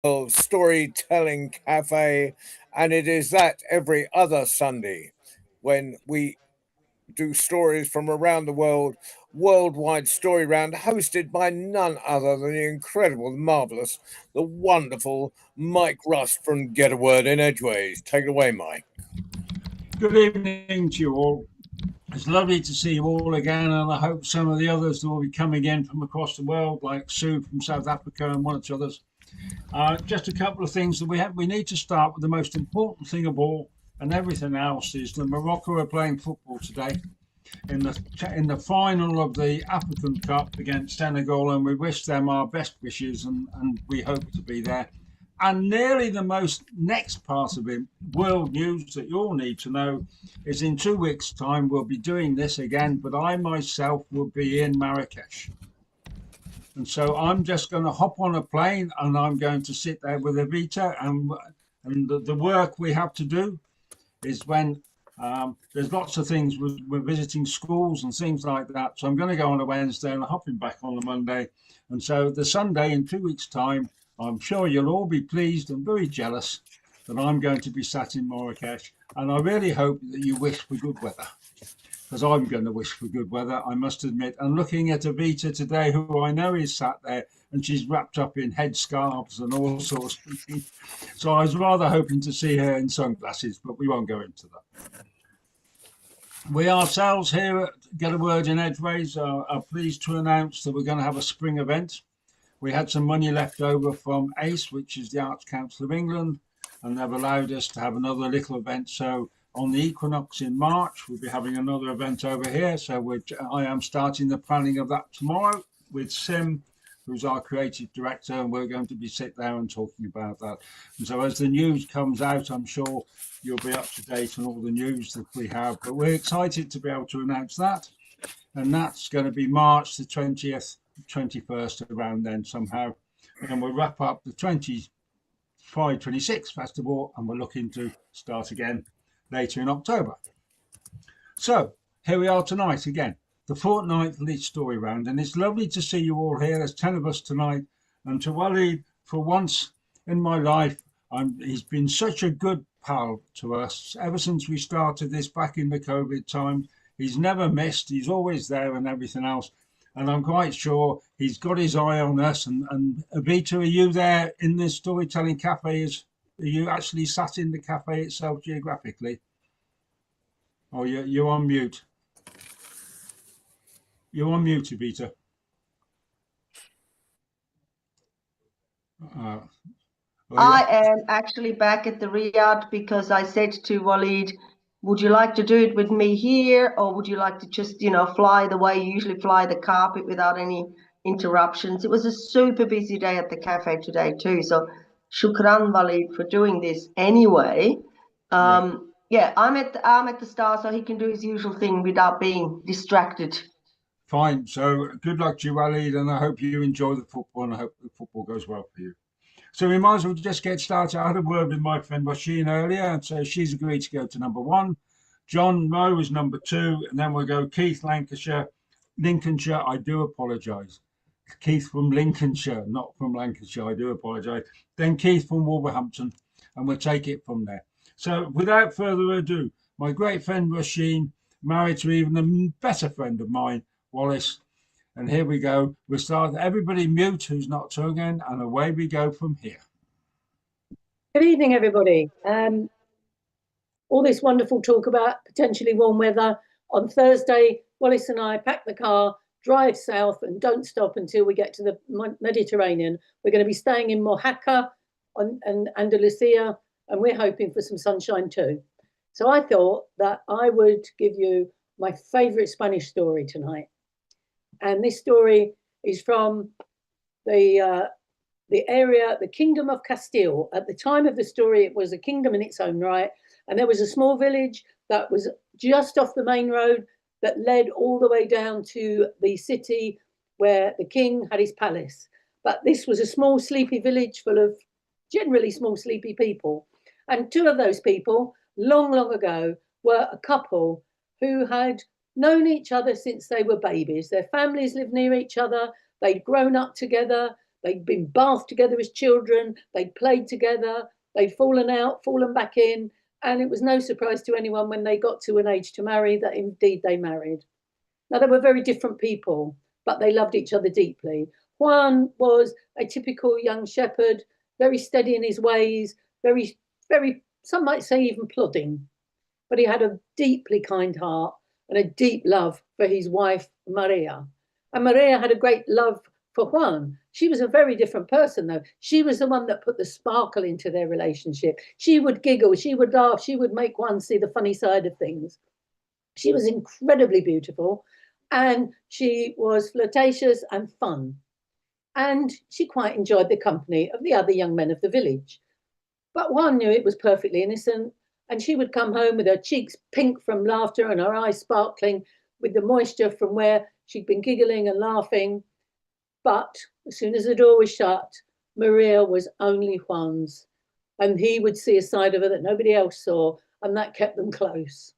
Storytelling Cafe, and it is that every other Sunday when we do stories from around the world, worldwide story round, hosted by none other than the incredible, the marvelous, the wonderful Mike Rust from Get a Word in Edgeways. Take it away, Mike. Good evening to you all. It's lovely to see you all again, and I hope some of the others that will be coming in from across the world, like Sue from South Africa and one or two others. Just a couple of things that we have. We need to start with the most important thing of all, and everything else is that Morocco are playing football today in the final of the African Cup against Senegal, and we wish them our best wishes, and we hope to be there. And nearly the most next part of it, world news that you all need to know, is in 2 weeks' time we'll be doing this again, but I myself will be in Marrakesh. And so I'm just going to hop on a plane and I'm going to sit there with Evita, and the work we have to do is when there's lots of things. We're visiting schools and things like that. So I'm going to go on a Wednesday and hopping back on a Monday. And so the Sunday in 2 weeks' time, I'm sure you'll all be pleased and very jealous that I'm going to be sat in Marrakesh. And I really hope that you wish for good weather, because I'm going to wish for good weather, I must admit. And looking at Evita today, who I know is sat there, and she's wrapped up in headscarves and all sorts of things. So I was rather hoping to see her in sunglasses, but we won't go into that. We ourselves here at Get a Word in Edgeways are pleased to announce that we're going to have a spring event. We had some money left over from ACE, which is the Arts Council of England, and they've allowed us to have another little event. So on the equinox in March, we'll be having another event over here. So I am starting the planning of that tomorrow with Sim, who's our creative director, and we're going to be sitting there and talking about that. And so as the news comes out, I'm sure you'll be up to date on all the news that we have. But we're excited to be able to announce that. And that's going to be March the 20th, 21st, around then somehow. And we'll wrap up the 26th festival, and we're looking to start again later in October. So here we are tonight again, the fortnightly story round, and it's lovely to see you all here. There's 10 of us tonight, and to Waleed, for once in my life, he's been such a good pal to us ever since we started this back in the COVID time. He's never missed, he's always there and everything else. And I'm quite sure he's got his eye on us. And Evita, are you there in the storytelling cafe? Are you actually sat in the cafe itself geographically? Oh, you're on mute. You're on mute, Evita. I am actually back at the Riyadh because I said to Waleed, would you like to do it with me here, or would you like to just, fly the way you usually fly the carpet without any interruptions? It was a super busy day at the cafe today too. So shukran, Waleed, for doing this anyway. Yeah, I'm at the Star, so he can do his usual thing without being distracted. Fine. So good luck to you, Waleed, and I hope you enjoy the football, and I hope the football goes well for you. So we might as well just get started. I had a word with my friend Rasheen earlier, and so she's agreed to go to number 1. John Moe is number 2, and then we'll go Keith Lincolnshire. I do apologise. Keith from Lincolnshire, not from Lancashire. I do apologise. Then Keith from Wolverhampton, and we'll take it from there. So without further ado, my great friend Rasheen, married to even a better friend of mine, Wallace. And here we go. We'll start. Everybody mute who's not talking, and away we go from here. Good evening, everybody. All this wonderful talk about potentially warm weather. On Thursday, Wallace and I pack the car, drive south, and don't stop until we get to the Mediterranean. We're going to be staying in Mojaca and Andalusia, and we're hoping for some sunshine too. So I thought that I would give you my favorite Spanish story tonight. And this story is from the area, the Kingdom of Castile. At the time of the story, it was a kingdom in its own right. And there was a small village that was just off the main road that led all the way down to the city where the king had his palace. But this was a small, sleepy village full of generally small, sleepy people. And 2 of those people, long, long ago, were a couple who had known each other since they were babies. Their families lived near each other. They'd grown up together. They'd been bathed together as children. They'd played together. They'd fallen out, fallen back in. And it was no surprise to anyone when they got to an age to marry that indeed they married. Now, they were very different people, but they loved each other deeply. Juan was a typical young shepherd, very steady in his ways, very, some might say even plodding. But he had a deeply kind heart and a deep love for his wife, Maria. And Maria had a great love for Juan. She was a very different person, though. She was the one that put the sparkle into their relationship. She would giggle, she would laugh, she would make Juan see the funny side of things. She was incredibly beautiful, and she was flirtatious and fun. And she quite enjoyed the company of the other young men of the village. But Juan knew it was perfectly innocent, and she would come home with her cheeks pink from laughter and her eyes sparkling with the moisture from where she'd been giggling and laughing. But as soon as the door was shut, Maria was only Juan's, and he would see a side of her that nobody else saw, and that kept them close.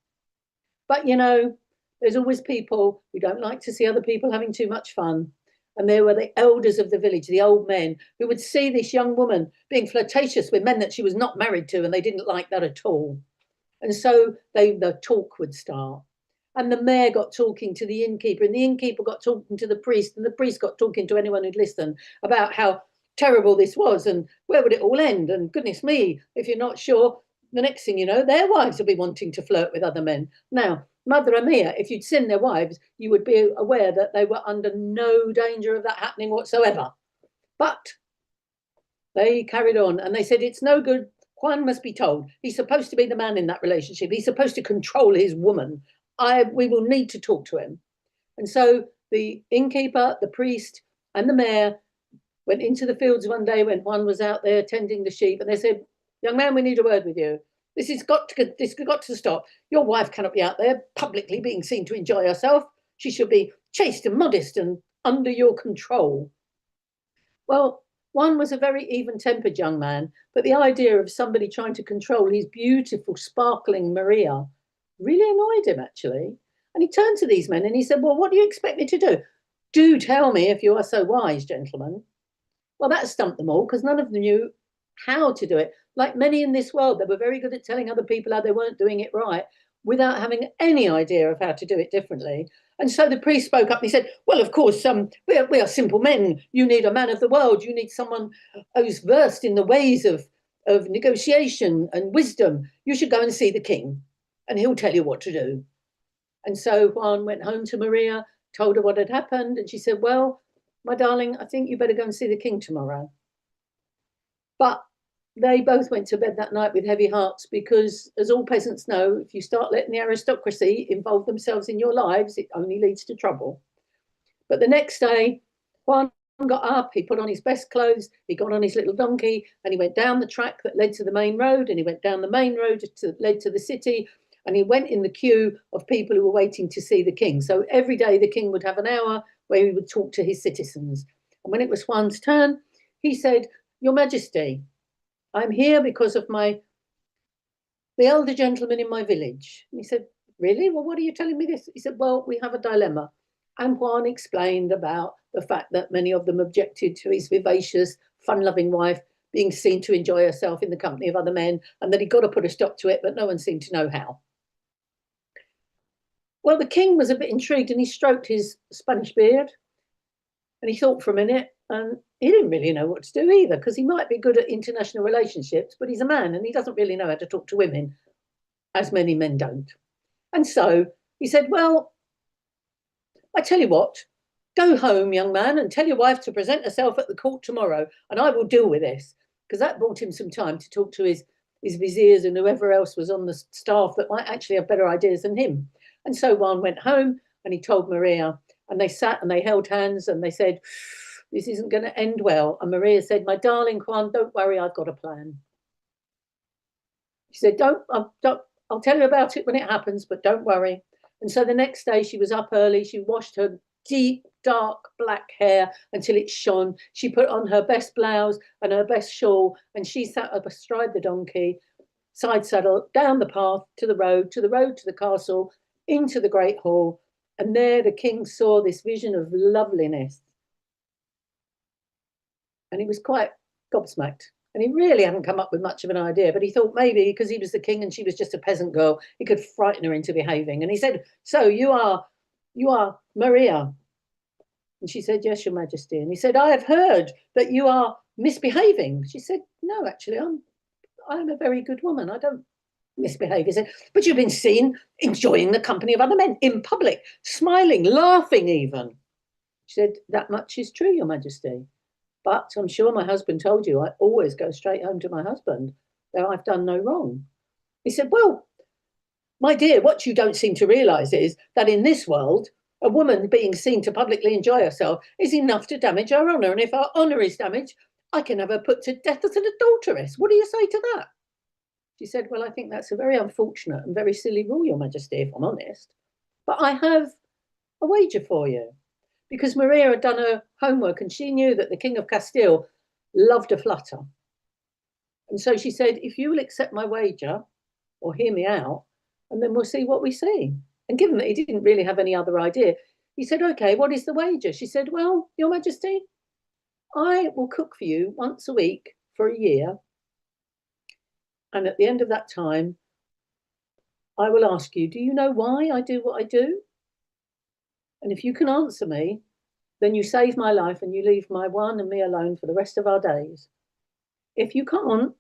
But, you know, there's always people who don't like to see other people having too much fun. And there were the elders of the village, the old men, who would see this young woman being flirtatious with men that she was not married to, and they didn't like that at all. And so the talk would start. And the mayor got talking to the innkeeper, and the innkeeper got talking to the priest, and the priest got talking to anyone who'd listen about how terrible this was and where would it all end. And goodness me, if you're not sure, the next thing you know, their wives will be wanting to flirt with other men. Now, Madre Mia, if you'd seen their wives, you would be aware that they were under no danger of that happening whatsoever. But they carried on, and they said, it's no good. Juan must be told. He's supposed to be the man in that relationship. He's supposed to control his woman. We will need to talk to him. And so the innkeeper, the priest, and the mayor went into the fields one day when Juan was out there tending the sheep, and they said, young man, we need a word with you. This has got to stop. Your wife cannot be out there publicly being seen to enjoy herself. She should be chaste and modest and under your control. Well, Juan was a very even-tempered young man, but the idea of somebody trying to control his beautiful, sparkling Maria really annoyed him, actually. And he turned to these men and he said, well, what do you expect me to do? Do tell me if you are so wise, gentlemen. Well, that stumped them all because none of them knew how to do it. Like many in this world, they were very good at telling other people how they weren't doing it right without having any idea of how to do it differently. And so the priest spoke up and he said, well, of course, we are simple men. You need a man of the world. You need someone who's versed in the ways of negotiation and wisdom. You should go and see the king and he'll tell you what to do. And so Juan went home to Maria, told her what had happened. And she said, well, my darling, I think you better go and see the king tomorrow. But they both went to bed that night with heavy hearts because, as all peasants know, if you start letting the aristocracy involve themselves in your lives, it only leads to trouble. But the next day, Juan got up, he put on his best clothes, he got on his little donkey, and he went down the track that led to the main road, and he went down the main road that led to the city, and he went in the queue of people who were waiting to see the king. So every day the king would have an hour where he would talk to his citizens. And when it was Juan's turn, he said, Your Majesty, I'm here because of the elder gentleman in my village. And he said, really? Well, what are you telling me this? He said, well, we have a dilemma. And Juan explained about the fact that many of them objected to his vivacious, fun-loving wife being seen to enjoy herself in the company of other men, and that he'd got to put a stop to it, but no one seemed to know how. Well, the king was a bit intrigued, and he stroked his Spanish beard, and he thought for a minute, and he didn't really know what to do either, because he might be good at international relationships, but he's a man and he doesn't really know how to talk to women, as many men don't. And so he said, well, I tell you what, go home, young man, and tell your wife to present herself at the court tomorrow, and I will deal with this. Because that bought him some time to talk to his viziers and whoever else was on the staff that might actually have better ideas than him. And so Juan went home and he told Maria, and they sat and they held hands and they said, this isn't going to end well. And Maria said, my darling Juan, don't worry, I've got a plan. She said, I'll tell you about it when it happens, but don't worry. And so the next day she was up early. She washed her deep, dark black hair until it shone. She put on her best blouse and her best shawl, and she sat up astride the donkey, side saddle, down the path to the road, to the castle, into the great hall. And there the king saw this vision of loveliness. And he was quite gobsmacked. And he really hadn't come up with much of an idea, but he thought maybe because he was the king and she was just a peasant girl, he could frighten her into behaving. And he said, "So you are Maria?" And she said, "Yes, Your Majesty." And he said, "I have heard that you are misbehaving." She said, "No, actually, I'm a very good woman. I don't misbehave." He said, "But you've been seen enjoying the company of other men in public, smiling, laughing even." She said, "That much is true, Your Majesty. But I'm sure my husband told you I always go straight home to my husband, though I've done no wrong." He said, "Well, my dear, what you don't seem to realise is that in this world, a woman being seen to publicly enjoy herself is enough to damage our honour. And if our honour is damaged, I can have her put to death as an adulteress. What do you say to that?" She said, "Well, I think that's a very unfortunate and very silly rule, Your Majesty, if I'm honest. But I have a wager for you." Because Maria had done her homework and she knew that the King of Castile loved a flutter. And so she said, "If you will accept my wager or hear me out, and then we'll see what we see." And given that he didn't really have any other idea, he said, "Okay, what is the wager?" She said, "Well, Your Majesty, I will cook for you once a week for a year. And at the end of that time, I will ask you, do you know why I do what I do? And if you can answer me, then you save my life and you leave my one and me alone for the rest of our days. If you can't,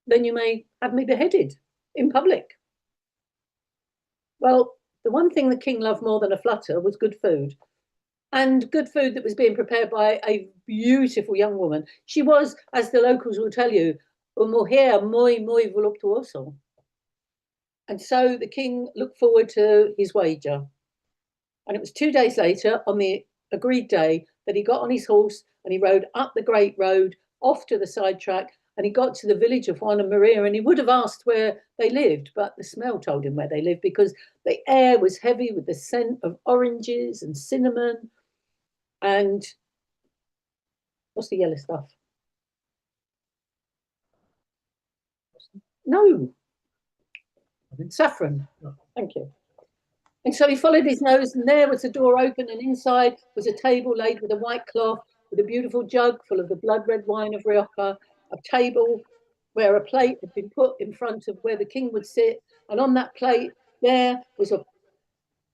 then you may have me beheaded in public." Well, the one thing the king loved more than a flutter was good food. And good food that was being prepared by a beautiful young woman. She was, as the locals will tell you, una mujer muy, muy voluptuosa. And so the king looked forward to his wager. And it was 2 days later, on the agreed day, that he got on his horse and he rode up the great road, off to the side track, and he got to the village of Juan and Maria, and he would have asked where they lived, but the smell told him where they lived because the air was heavy with the scent of oranges and cinnamon and what's the yellow stuff? No, saffron. Thank you. And so he followed his nose, and there was a door open, and inside was a table laid with a white cloth, with a beautiful jug full of the blood-red wine of Rioja, a table where a plate had been put in front of where the king would sit, and on that plate there was a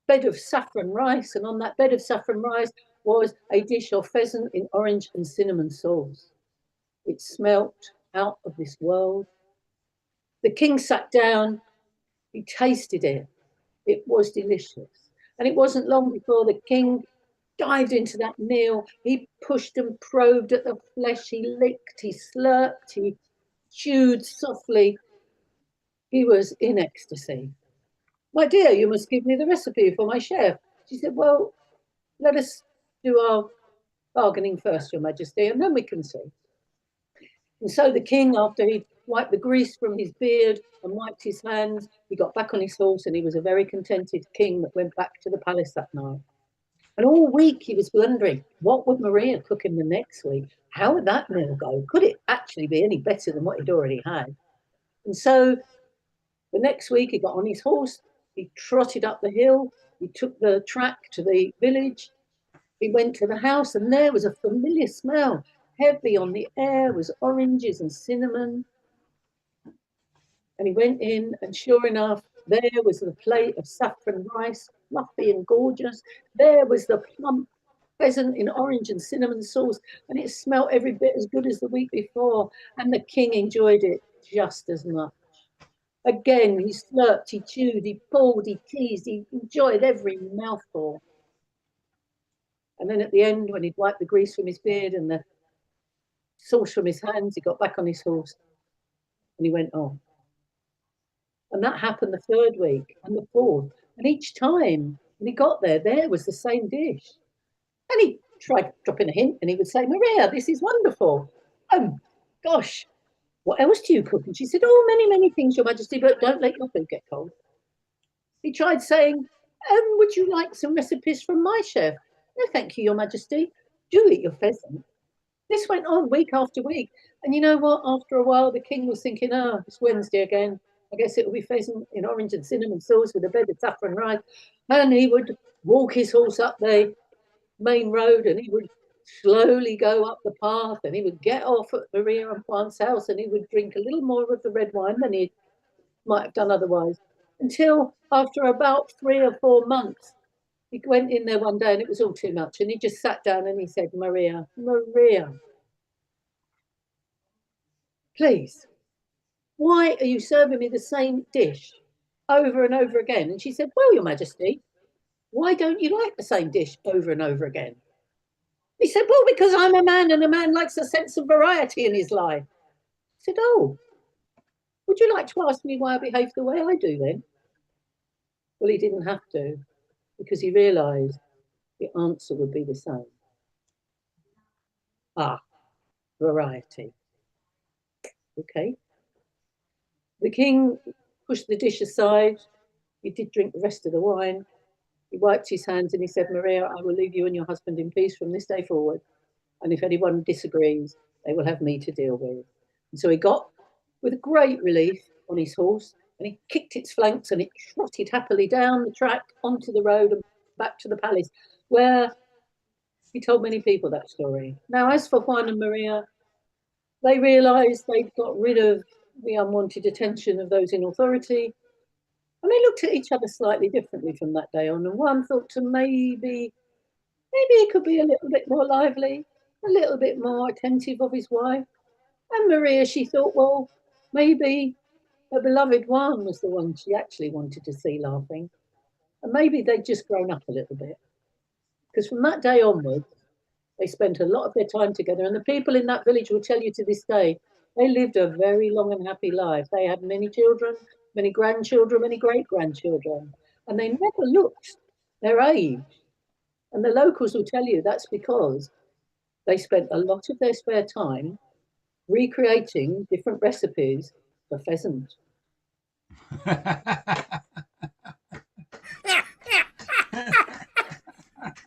bed of saffron rice, and on that bed of saffron rice was a dish of pheasant in orange and cinnamon sauce. It smelt out of this world. The king sat down, he tasted it. It was delicious. And it wasn't long before the king dived into that meal. He pushed and probed at the flesh. He licked, he slurped, he chewed softly. He was in ecstasy. "My dear, you must give me the recipe for my chef." She said, "Well, let us do our bargaining first, Your Majesty, and then we can see." And so the king, after he wiped the grease from his beard and wiped his hands, he got back on his horse, and he was a very contented king that went back to the palace that night. And all week he was wondering, what would Maria cook him the next week? How would that meal go? Could it actually be any better than what he'd already had? And so the next week he got on his horse, he trotted up the hill, he took the track to the village, he went to the house, and there was a familiar smell. Heavy on the air was oranges and cinnamon. And he went in, and sure enough, there was the plate of saffron rice, fluffy and gorgeous. There was the plump pheasant in orange and cinnamon sauce, and it smelt every bit as good as the week before. And the king enjoyed it just as much. Again, he slurped, he chewed, he pulled, he teased, he enjoyed every mouthful. And then at the end, when he'd wiped the grease from his beard and the sauce from his hands, he got back on his horse and he went on. And that happened the third week and the fourth. And each time when he got there, there was the same dish. And he tried dropping a hint and he would say, "Maria, this is wonderful. Oh, gosh, what else do you cook?" And she said, "Oh, many, many things, Your Majesty, but don't let your food get cold." He tried saying, "Would you like some recipes from my chef?" "No, thank you, Your Majesty. Do eat your pheasant." This went on week after week. And you know what? After a while, the king was thinking, it's Wednesday again. I guess it will be pheasant in orange and cinnamon sauce with a bed of saffron rice. And he would walk his horse up the main road and he would slowly go up the path, and he would get off at Maria and Juan's house, and he would drink a little more of the red wine than he might have done otherwise, until after about 3 or 4 months, he went in there one day and it was all too much, and he just sat down and he said, Maria, please, why are you serving me the same dish over and over again? And she said, well, Your Majesty, why don't you like the same dish over and over again? He said, well, because I'm a man, and a man likes a sense of variety in his life. I said, oh, would you like to ask me why I behave the way I do then? Well, he didn't have to, because he realised the answer would be the same. Ah, variety. Okay. The king pushed the dish aside. He did drink the rest of the wine. He wiped his hands and he said, Maria, I will leave you and your husband in peace from this day forward. And if anyone disagrees, they will have me to deal with. And so he got, with great relief, on his horse, and he kicked its flanks and it trotted happily down the track onto the road and back to the palace, where he told many people that story. Now, as for Juan and Maria, they realised they'd got rid of the unwanted attention of those in authority, and they looked at each other slightly differently from that day on. And one thought to maybe he could be a little bit more lively, a little bit more attentive of his wife. And Maria, she thought, well, maybe her beloved Juan was the one she actually wanted to see laughing. And maybe they'd just grown up a little bit. Because from that day onwards, they spent a lot of their time together. And the people in that village will tell you to this day, they lived a very long and happy life. They had many children, many grandchildren, many great-grandchildren. And they never looked their age. And the locals will tell you that's because they spent a lot of their spare time recreating different recipes for pheasant.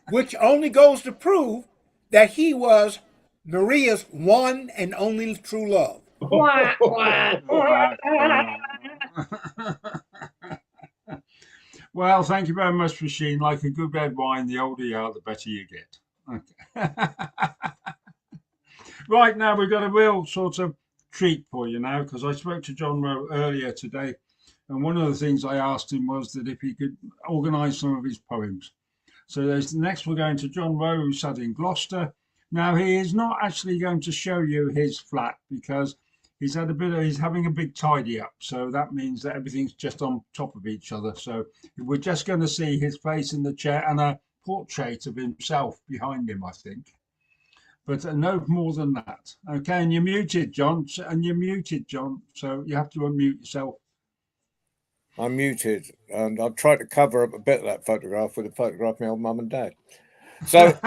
Which only goes to prove that he was Maria's one and only true love. Well, thank you very much, Machine. Like a good red wine, the older you are, the better you get. Okay. Right, now we've got a real sort of treat for you now, because I spoke to John Rowe earlier today, and one of the things I asked him was that if he could organise some of his poems. So next we're going to John Rowe, who sat in Gloucester. Now, he is not actually going to show you his flat because he's having a big tidy up. So that means that everything's just on top of each other. So we're just going to see his face in the chair and a portrait of himself behind him, I think. But no more than that. Okay, and you're muted, John. So you have to unmute yourself. I'm muted, and I've tried to cover up a bit of that photograph with a photograph of my old mum and dad. So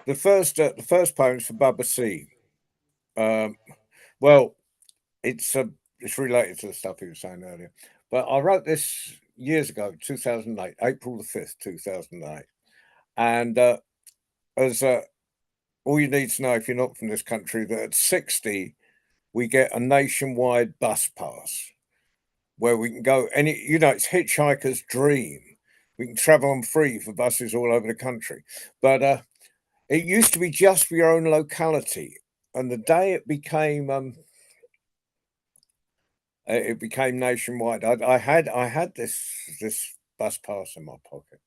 the first poem's for Bubba C. Well, it's related to the stuff he was saying earlier, but I wrote this years ago, 2008, April the 5th, 2008, and as all you need to know if you're not from this country, that at 60 we get a nationwide bus pass, where we can go it's hitchhiker's dream. We can travel on free for buses all over the country. But it used to be just for your own locality. And the day it became nationwide, I had this bus pass in my pocket.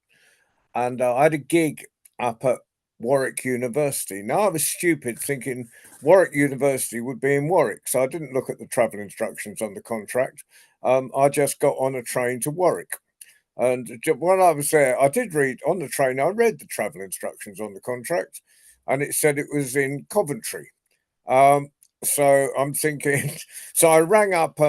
And I had a gig up at Warwick University. Now, I was stupid thinking Warwick University would be in Warwick. So I didn't look at the travel instructions on the contract. I just got on a train to Warwick. And while I was there, I did read on the train, I read the travel instructions on the contract, and it said it was in Coventry. So I'm thinking, so I rang up,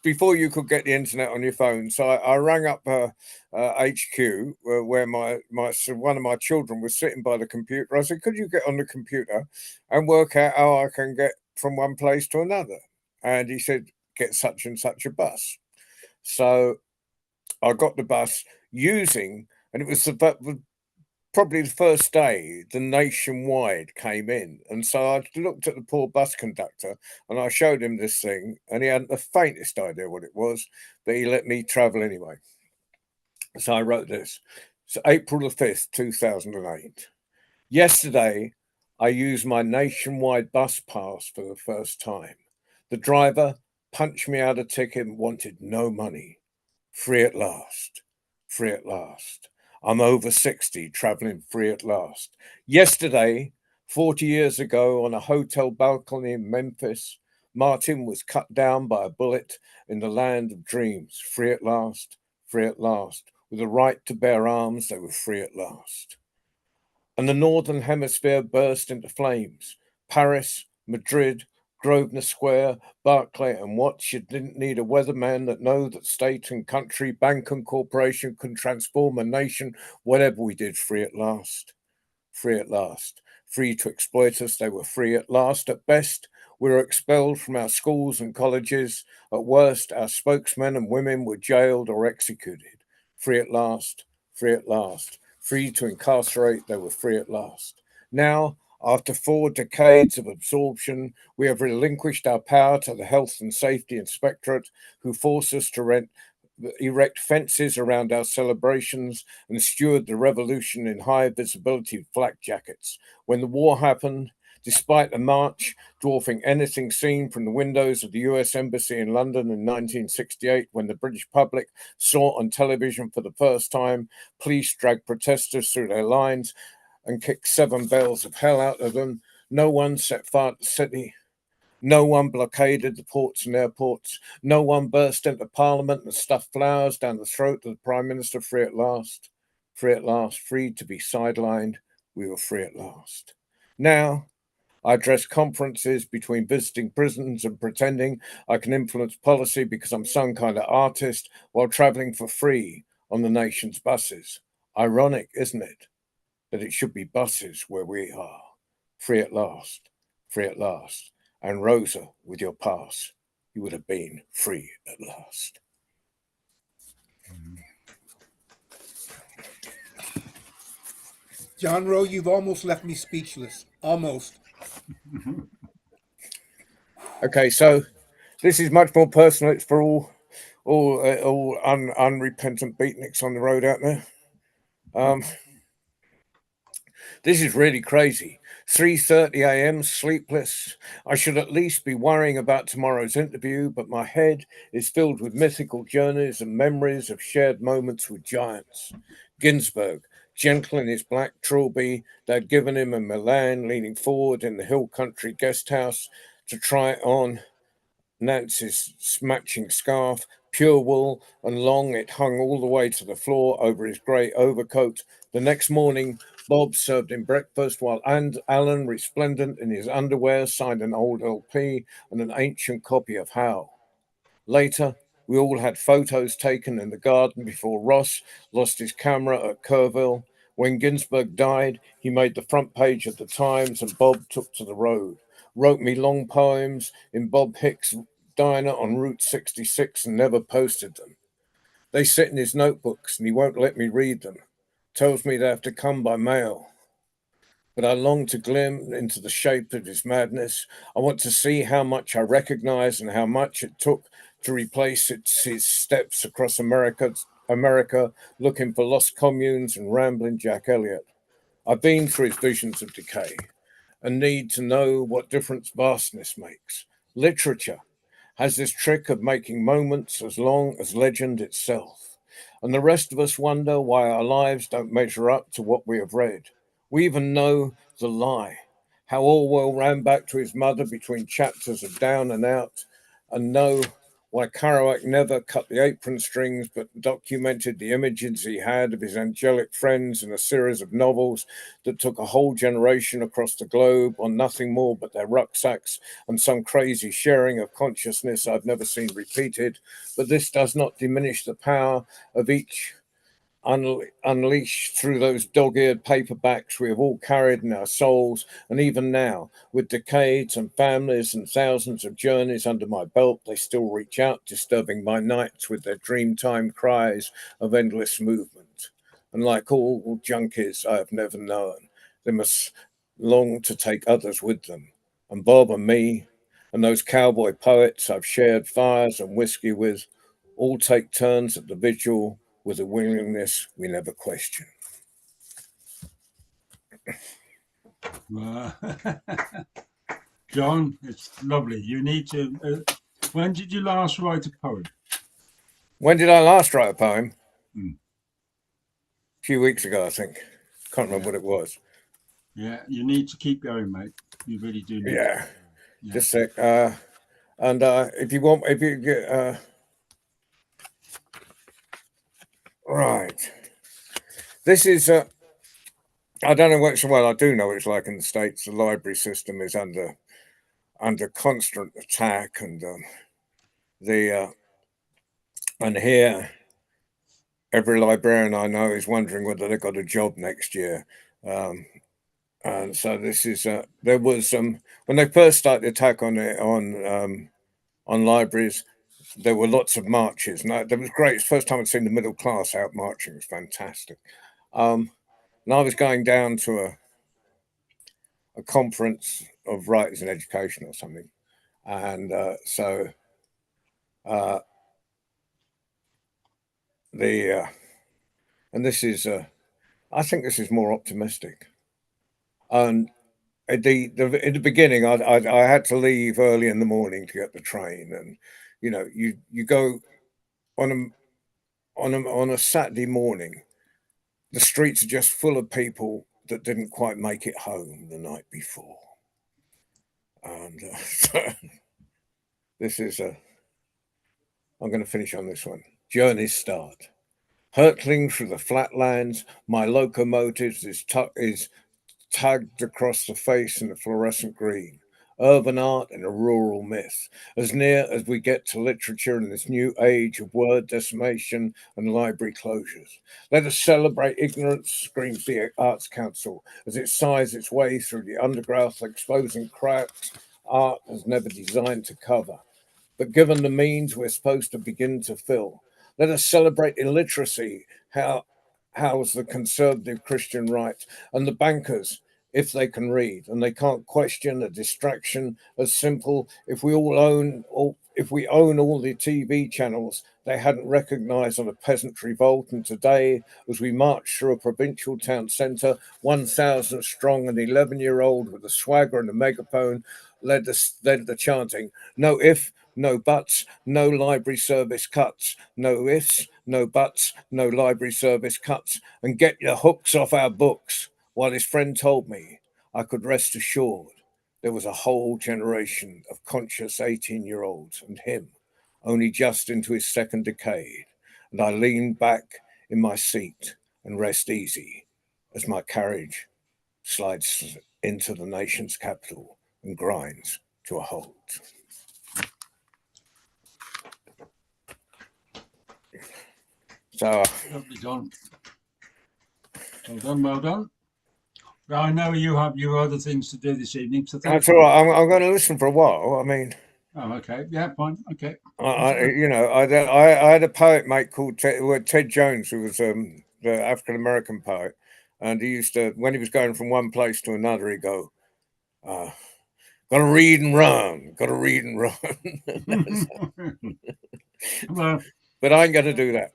before you could get the internet on your phone. So I rang up HQ, where one of my children was sitting by the computer. I said, could you get on the computer and work out how I can get from one place to another? And he said, get such and such a bus. So I got the bus and it was probably the first day the nationwide came in. And so I looked at the poor bus conductor and I showed him this thing, and he hadn't the faintest idea what it was, but he let me travel anyway. So I wrote this. It's April the 5th, 2008. Yesterday, I used my nationwide bus pass for the first time. The driver punched me out a ticket and wanted no money. Free at last. Free at last. I'm over 60, traveling free at last. Yesterday, 40 years ago, on a hotel balcony in Memphis, Martin was cut down by a bullet in the land of dreams. Free at last. Free at last. With the right to bear arms, they were free at last. And the Northern Hemisphere burst into flames. Paris, Madrid, Grosvenor Square, Barclay, and what? You didn't need a weatherman that know that state and country, bank and corporation can transform a nation. Whatever we did, free at last. Free at last. Free to exploit us, they were free at last. At best, we were expelled from our schools and colleges. At worst, our spokesmen and women were jailed or executed. Free at last. Free at last. Free to incarcerate, they were free at last. Now, after 4 decades of absorption, we have relinquished our power to the Health and Safety Inspectorate, who force us to erect fences around our celebrations and steward the revolution in high visibility flak jackets. When the war happened, despite a march dwarfing anything seen from the windows of the US Embassy in London in 1968, when the British public saw on television for the first time police drag protesters through their lines and kick 7 bells of hell out of them, no one set fire to the city. No one blockaded the ports and airports. No one burst into Parliament and stuffed flowers down the throat of the Prime Minister. Free at last. Free at last. Free to be sidelined. We were free at last. Now, I address conferences between visiting prisons and pretending I can influence policy because I'm some kind of artist while traveling for free on the nation's buses. Ironic, isn't it, that it should be buses where we are. Free at last. Free at last. And Rosa, with your pass, you would have been free at last. John Rowe, you've almost left me speechless. Almost. Okay, so this is much more personal. It's for all unrepentant beatniks on the road out there. This is really crazy. 3:30 a.m., sleepless. I should at least be worrying about tomorrow's interview, but my head is filled with mythical journeys and memories of shared moments with giants. Ginsberg, gentle in his black trilby they'd given him in Milan, leaning forward in the hill country guest house to try on Nancy's matching scarf, pure wool and long. It hung all the way to the floor over his grey overcoat. The next morning, Bob served him breakfast while Alan, resplendent in his underwear, signed an old LP and an ancient copy of How. Later, we all had photos taken in the garden before Ross lost his camera at Kerrville. When Ginsberg died, he made the front page of the Times and Bob took to the road. Wrote me long poems in Bob Hicks' diner on Route 66 and never posted them. They sit in his notebooks and he won't let me read them. Tells me they have to come by mail. But I long to glimpse into the shape of his madness. I want to see how much I recognize and how much it took to replace his steps across America, looking for lost communes and rambling Jack Elliott. I've been through his visions of decay and need to know what difference vastness makes. Literature has this trick of making moments as long as legend itself. And the rest of us wonder why our lives don't measure up to what we have read. We even know the lie, how Orwell ran back to his mother between chapters of Down and Out, and know why Kerouac never cut the apron strings but documented the images he had of his angelic friends in a series of novels that took a whole generation across the globe on nothing more but their rucksacks and some crazy sharing of consciousness I've never seen repeated. But this does not diminish the power of each unleashed through those dog-eared paperbacks we have all carried in our souls. And even now, with decades and families and thousands of journeys under my belt, they still reach out, disturbing my nights with their dreamtime cries of endless movement. And like all junkies I have never known, they must long to take others with them. And Bob and me and those cowboy poets I've shared fires and whiskey with all take turns at the vigil with a willingness we never question. John, it's lovely. You need to. When did you last write a poem? When did I last write a poem? Hmm. A few weeks ago, I think. Can't remember what it was. Yeah, you need to keep going, mate. You really do need Yeah. to. Yeah. Just a sec. And if you want, if you get right, this is I don't know what. Well, I do know what it's like in the States. The library system is under constant attack, and and here every librarian I know is wondering whether they've got a job next year. And so this is there was when they first started the attack on libraries, there were lots of marches. And that was great. It's the first time I'd seen the middle class out marching. It was fantastic. And I was going down to a conference of writers in education or something, and so and this is I think this is more optimistic. And at in the beginning, I had to leave early in the morning to get the train, and you go on a Saturday morning, the streets are just full of people that didn't quite make it home the night before, and so this is I'm going to finish on this one. Journey's start. Hurtling through the flatlands, my locomotive is tagged across the face in the fluorescent green. Urban art and a rural myth, as near as we get to literature in this new age of word decimation and library closures. Let us celebrate ignorance, screams the Arts Council, as it sighs its way through the undergrowth, exposing cracks art was never designed to cover. But given the means we're supposed to begin to fill, let us celebrate illiteracy, how's the conservative Christian right, and the bankers, if they can read and they can't question a distraction as simple if we own all the TV channels they hadn't recognized on a peasant revolt. And today, as we march through a provincial town centre, 1,000 strong, an 11-year-old with a swagger and a megaphone led the chanting, no if, no buts, no library service cuts. No ifs, no buts, no library service cuts. And get your hooks off our books. While his friend told me I could rest assured there was a whole generation of conscious 18-year-olds and him, only just into his second decade. And I leaned back in my seat and rest easy as my carriage slides into the nation's capital and grinds to a halt. So, Lovely, John. Well done, well done. I know you have your other things to do this evening, so thank that's all right. I'm going to listen for a while. I mean, Oh, okay. Yeah, fine. Okay. I had a poet mate called Ted Jones, who was the African American poet, and he used to, when he was going from one place to another, he'd go, "Got to read and run. Got to read and run." Well, but I ain't going to do that.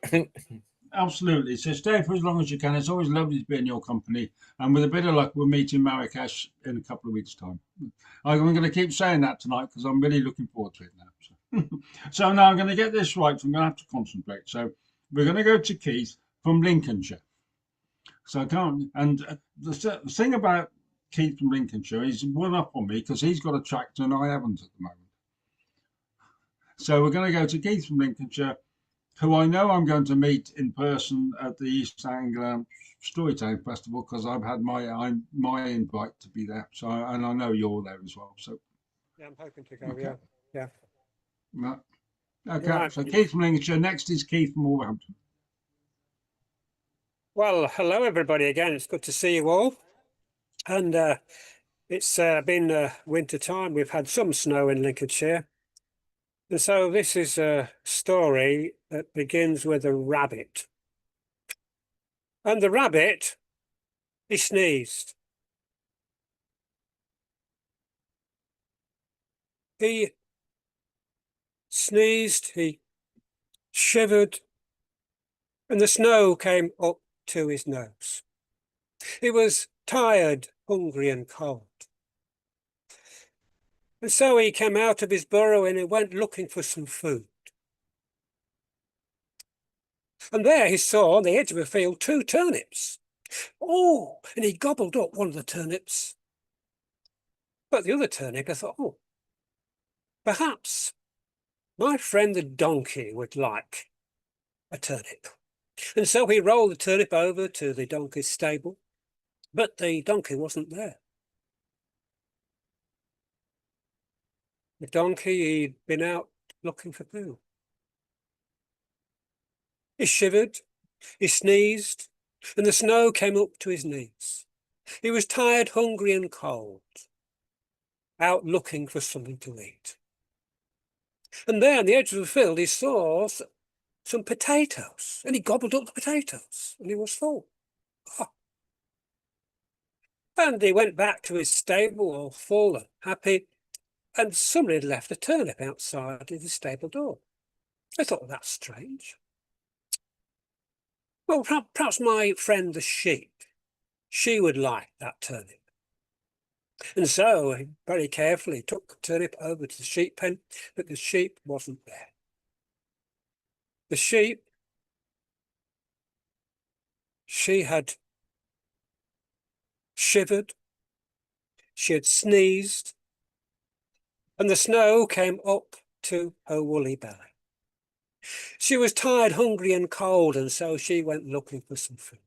absolutely. So stay for as long as you can. It's always lovely to be in your company. And with a bit of luck, we'll meet in Marrakesh in a couple of weeks' time. I'm going to keep saying that tonight because I'm really looking forward to it now. So now I'm going to get this right. So I'm going to have to concentrate. So we're going to go to Keith from Lincolnshire. So I can't. And the thing about Keith from Lincolnshire, he's one up on me because he's got a tractor and I haven't at the moment. So we're going to go to Keith from Lincolnshire, who I know I'm going to meet in person at the East Anglia Storytelling Festival because I've had my invite to be there. So and I know you're there as well. So yeah, I'm hoping to go. Okay. Yeah. right. Okay. Right. So Keith from Lincolnshire. Next is Keith from Wolverhampton. Well, hello everybody again. It's good to see you all. And it's been winter time. We've had some snow in Lincolnshire. And so this is a story that begins with a rabbit. And the rabbit, he sneezed. He sneezed, he shivered, and the snow came up to his nose. He was tired hungry and cold. And so he came out of his burrow and he went looking for some food. And there he saw on the edge of a field 2 turnips. Oh, and he gobbled up one of the turnips. But the other turnip, I thought, oh, perhaps my friend the donkey would like a turnip. And so he rolled the turnip over to the donkey's stable, but the donkey wasn't there. The donkey, he'd been out looking for food. He shivered, he sneezed, and the snow came up to his knees. He was tired, hungry and cold, out looking for something to eat. And there on the edge of the field he saw some potatoes, and he gobbled up the potatoes, and he was full. Oh. And he went back to his stable all full and happy, and somebody had left a turnip outside the stable door. I thought, well, that's strange. Well, perhaps my friend the sheep, she would like that turnip. And so he very carefully took the turnip over to the sheep pen, but the sheep wasn't there. The sheep, she had shivered, she had sneezed, and the snow came up to her woolly belly. She was tired, hungry and cold, and so she went looking for some food.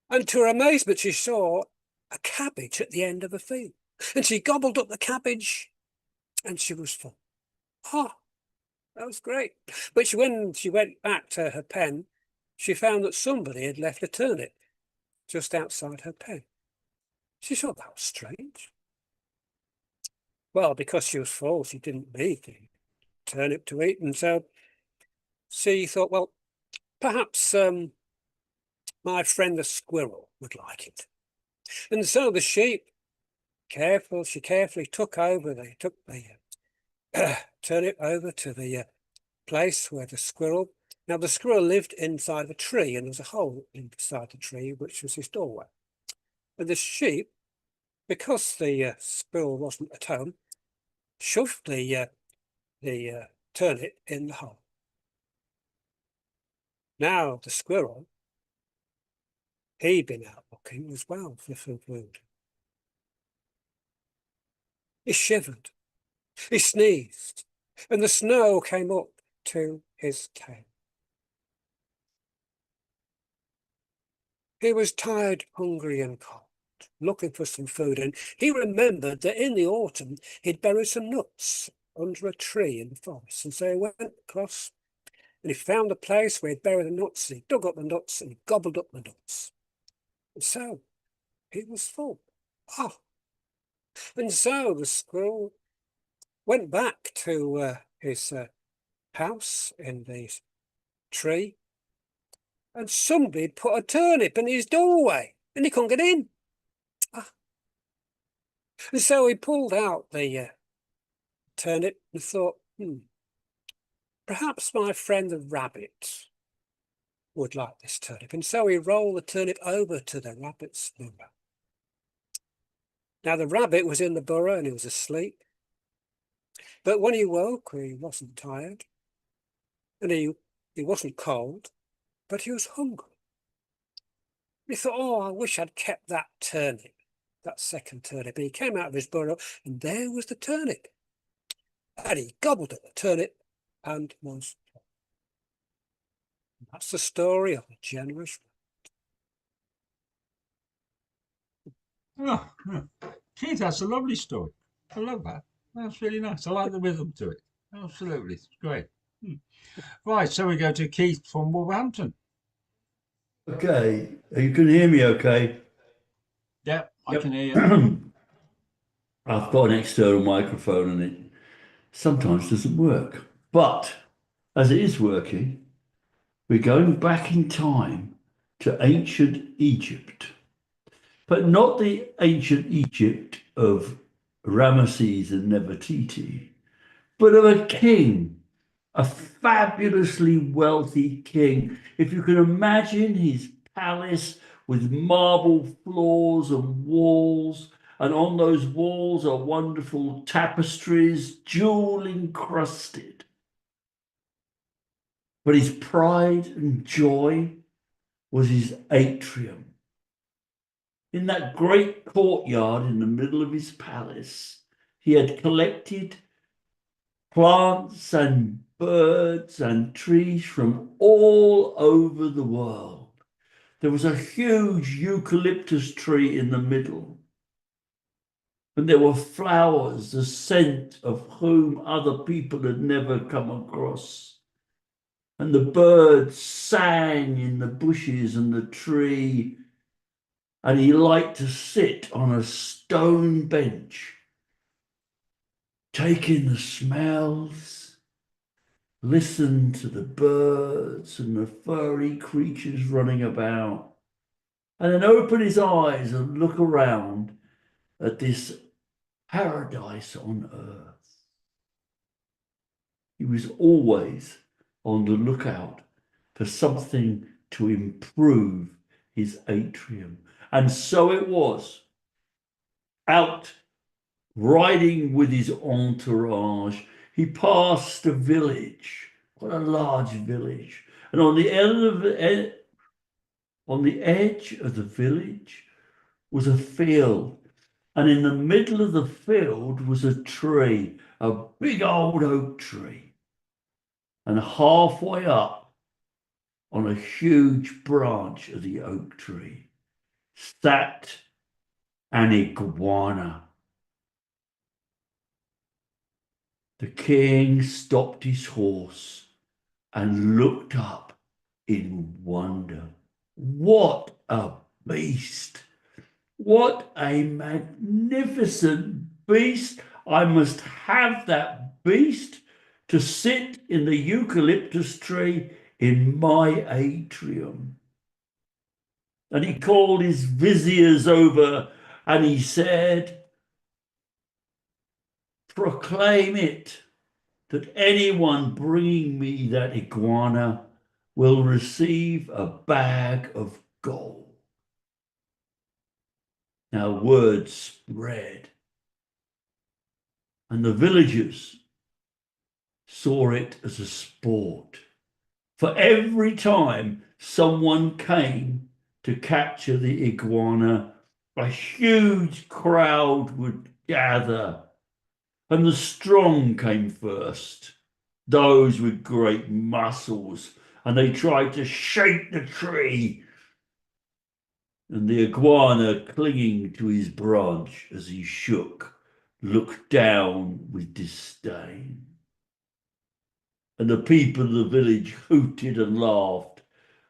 And to her amazement, she saw a cabbage at the end of a field. And she gobbled up the cabbage, and she was full. Ah, that was great. But when she went back to her pen, she found that somebody had left a turnip just outside her pen. She thought that was strange. Well, because she was full, she didn't need the turnip to eat, and so she thought, well, perhaps my friend the squirrel would like it. And so the sheep, she carefully took the turnip over to the place where the squirrel. Now the squirrel lived inside of a tree, and there was a hole inside the tree, which was his doorway. And the sheep, because the squirrel wasn't at home, shoved the turnip in the hole. Now the squirrel, he'd been out looking as well for food. He shivered, he sneezed, and the snow came up to his tail. He was tired, hungry and cold, looking for some food, and he remembered that in the autumn he'd buried some nuts under a tree in the forest. And so he went across and he found a place where he'd buried the nuts, and he dug up the nuts and he gobbled up the nuts. And so he was full. Oh. And so the squirrel went back to his house in the tree, and somebody had put a turnip in his doorway and he couldn't get in. Ah. And so he pulled out the turnip and thought, perhaps my friend the rabbit would like this turnip. And so he rolled the turnip over to the rabbit's burrow. Now the rabbit was in the burrow and he was asleep. But when he woke, he wasn't tired and he wasn't cold, but he was hungry. He thought, oh, I wish I'd kept that turnip, that second turnip. And he came out of his burrow and there was the turnip. And he gobbled at the turnip and was full. That's the story of a generous Oh, Keith, that's a lovely story. I love that. That's really nice. I like the rhythm to it. Absolutely. It's great. Right, so we go to Keith from Wolverhampton. Okay, you can hear me okay? Yeah, I can hear you. I've got an external microphone and it sometimes doesn't work. But as it is working, we're going back in time to ancient Egypt. But not the ancient Egypt of Ramesses and Nefertiti, but of a king, a fabulously wealthy king. If you can imagine his palace with marble floors and walls, and on those walls are wonderful tapestries, jewel encrusted. But his pride and joy was his atrium. In that great courtyard in the middle of his palace, he had collected plants and birds and trees from all over the world. There was a huge eucalyptus tree in the middle, and there were flowers, the scent of whom other people had never come across. And the birds sang in the bushes and the tree, and he liked to sit on a stone bench, take in the smells, listen to the birds and the furry creatures running about, and then open his eyes and look around at this paradise on earth. He was always on the lookout for something to improve his atrium. And so it was, out riding with his entourage, he passed a village, quite a large village, and on the edge of the village was a field, and in the middle of the field was a tree, a big old oak tree. And halfway up, on a huge branch of the oak tree, sat an iguana. The king stopped his horse and looked up in wonder. What a beast! What a magnificent beast! I must have that beast to sit in the eucalyptus tree in my atrium. And he called his viziers over and he said, proclaim it that anyone bringing me that iguana will receive a bag of gold. Now word spread, and the villagers saw it as a sport. For every time someone came to capture the iguana, a huge crowd would gather, and the strong came first, those with great muscles, and they tried to shake the tree, and the iguana, clinging to his branch as he shook, looked down with disdain. And the people of the village hooted and laughed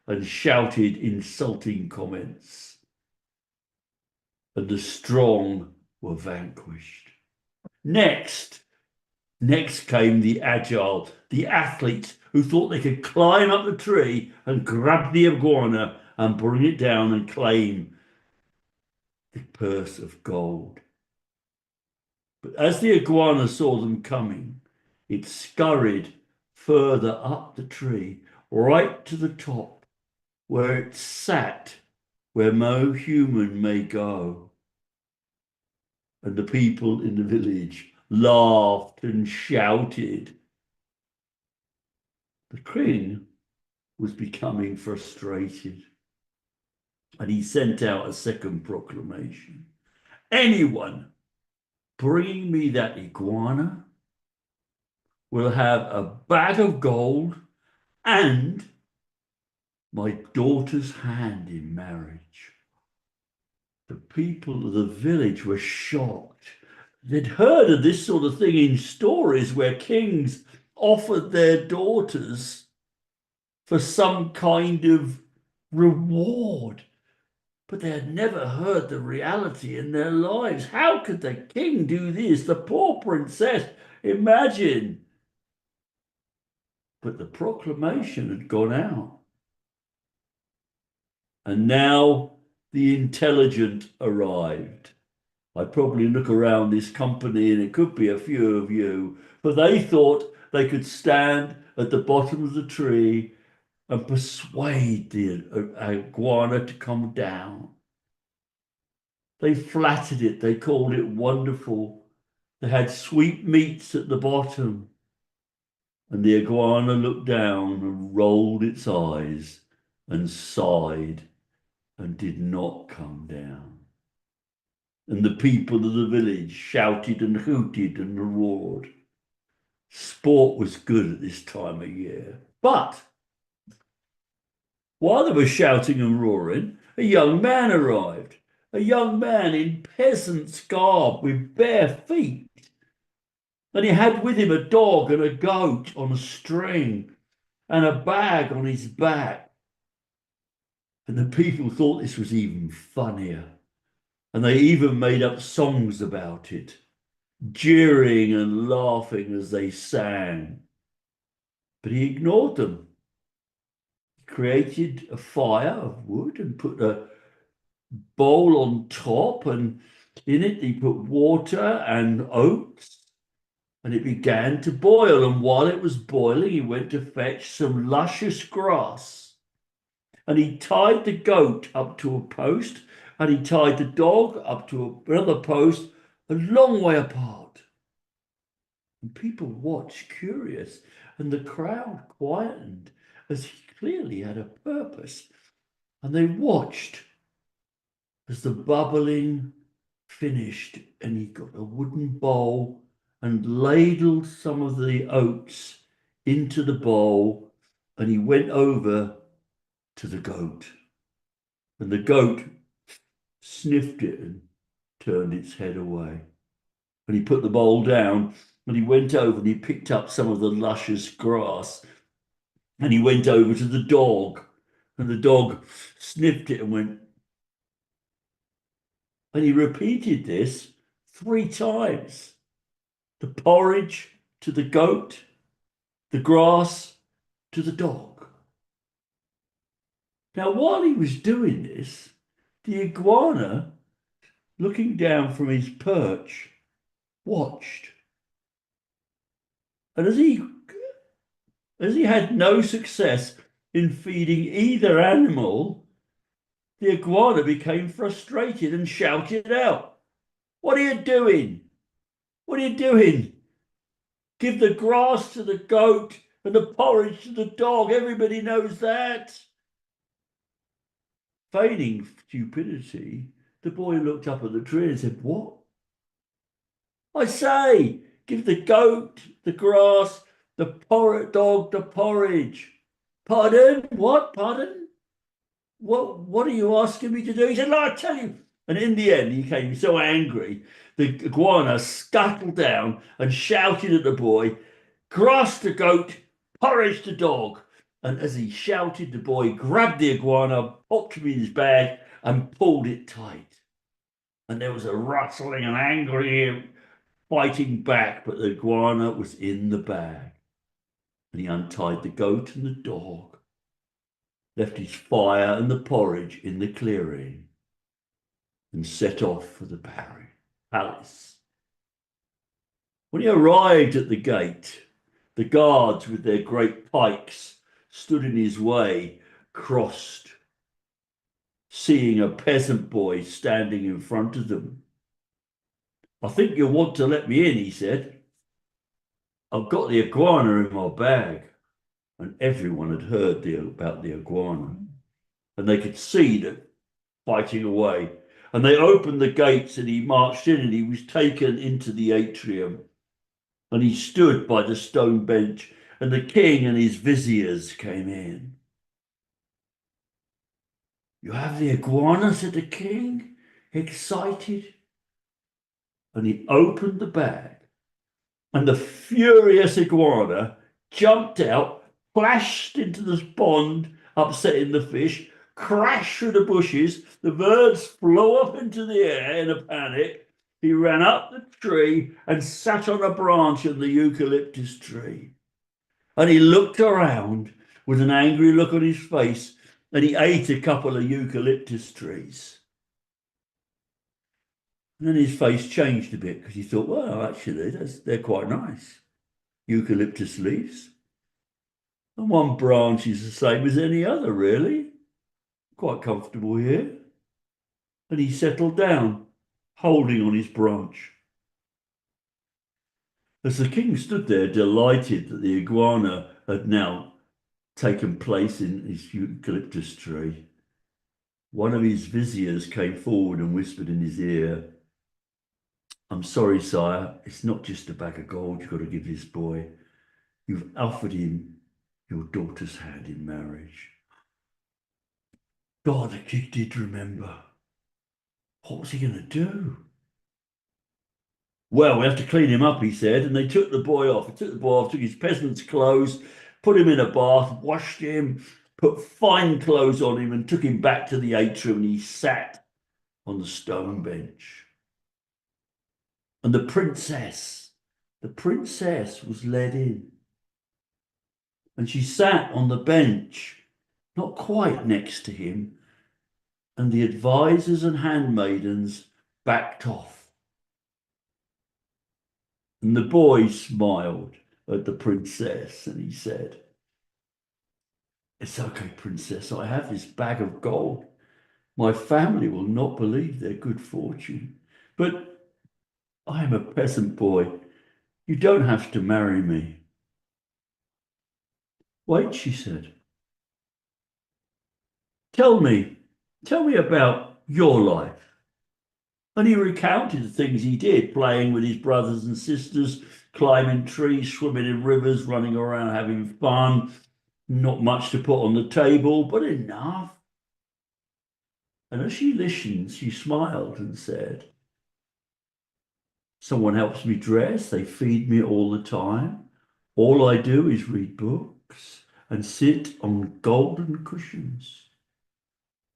and shouted insulting comments. And the strong were vanquished. Next came the agile, the athletes who thought they could climb up the tree and grab the iguana and bring it down and claim the purse of gold. But as the iguana saw them coming, it scurried further up the tree, right to the top, where it sat, where no human may go. And the people in the village laughed and shouted. The king was becoming frustrated, and he sent out a second proclamation. Anyone bringing me that iguana will have a bag of gold and my daughter's hand in marriage. The people of the village were shocked. They'd heard of this sort of thing in stories where kings offered their daughters for some kind of reward, but they had never heard the reality in their lives. How could the king do this? The poor princess, imagine. But the proclamation had gone out. And now the intelligent arrived. I probably look around this company and it could be a few of you, but they thought they could stand at the bottom of the tree and persuade the iguana to come down. They flattered it, they called it wonderful. They had sweetmeats at the bottom. And the iguana looked down and rolled its eyes and sighed and did not come down. And the people of the village shouted and hooted and roared. Sport was good at this time of year. But while they were shouting and roaring, a young man arrived. A young man in peasant's garb with bare feet. And he had with him a dog and a goat on a string and a bag on his back. And the people thought this was even funnier. And they even made up songs about it, jeering and laughing as they sang. But he ignored them. He created a fire of wood and put a bowl on top, and in it he put water and oats. And it began to boil, and while it was boiling, he went to fetch some luscious grass. And he tied the goat up to a post, and he tied the dog up to another post, a long way apart. And people watched, curious, and the crowd quietened, as he clearly had a purpose. And they watched as the bubbling finished, and he got a wooden bowl and ladled some of the oats into the bowl, and he went over to the goat. And the goat sniffed it and turned its head away. And he put the bowl down, and he went over and he picked up some of the luscious grass, and he went over to the dog, and the dog sniffed it and went. And he repeated this 3 times. The porridge to the goat, the grass to the dog. Now, while he was doing this, the iguana, looking down from his perch, watched. And as he had no success in feeding either animal, the iguana became frustrated and shouted out, "What are you doing? What are you doing? Give the grass to the goat and the porridge to the dog. Everybody knows that." Feigning stupidity, the boy looked up at the tree and said, "What? I say, give the goat the grass, the dog the porridge." "Pardon? What? Pardon? What are you asking me to do?" He said, "I tell you." And in the end, he became so angry, the iguana scuttled down and shouted at the boy, "Grass to goat, porridge to dog." And as he shouted, the boy grabbed the iguana, popped him in his bag, and pulled it tight. And there was a rustling and angry fighting back, but the iguana was in the bag. And he untied the goat and the dog, left his fire and the porridge in the clearing, and set off for the palace. When he arrived at the gate, the guards with their great pikes stood in his way, crossed, seeing a peasant boy standing in front of them. "I think you'll want to let me in," he said. "I've got the iguana in my bag." And everyone had heard about the iguana, and they could see that fighting away. And they opened the gates, and he marched in, and he was taken into the atrium. And he stood by the stone bench, and the king and his viziers came in. "You have the iguana," said the king, excited. And he opened the bag, and the furious iguana jumped out, flashed into the pond, upsetting the fish, crashed through the bushes. The birds flew up into the air in a panic. He ran up the tree and sat on a branch of the eucalyptus tree. And he looked around with an angry look on his face, and he ate a couple of eucalyptus trees. And then his face changed a bit, because he thought, well, actually, they're quite nice. Eucalyptus leaves. And one branch is the same as any other, really. Quite comfortable here. And he settled down, holding on his branch. As the king stood there, delighted that the iguana had now taken place in his eucalyptus tree, one of his viziers came forward and whispered in his ear, "I'm sorry, sire, it's not just a bag of gold you've got to give this boy. You've offered him your daughter's hand in marriage." God, the king did remember. What was he going to do? "Well, we have to clean him up," he said, and they took the boy off. They took the boy off, took his peasant's clothes, put him in a bath, washed him, put fine clothes on him, and took him back to the atrium, and he sat on the stone bench. And the princess was led in. And she sat on the bench, not quite next to him, and the advisors and handmaidens backed off. And the boy smiled at the princess and he said, "It's okay, princess, I have this bag of gold. My family will not believe their good fortune, but I am a peasant boy. You don't have to marry me." "Wait," she said. Tell me about your life." And he recounted the things he did, playing with his brothers and sisters, climbing trees, swimming in rivers, running around having fun. Not much to put on the table, but enough. And as she listened, she smiled and said, "Someone helps me dress, they feed me all the time. All I do is read books and sit on golden cushions.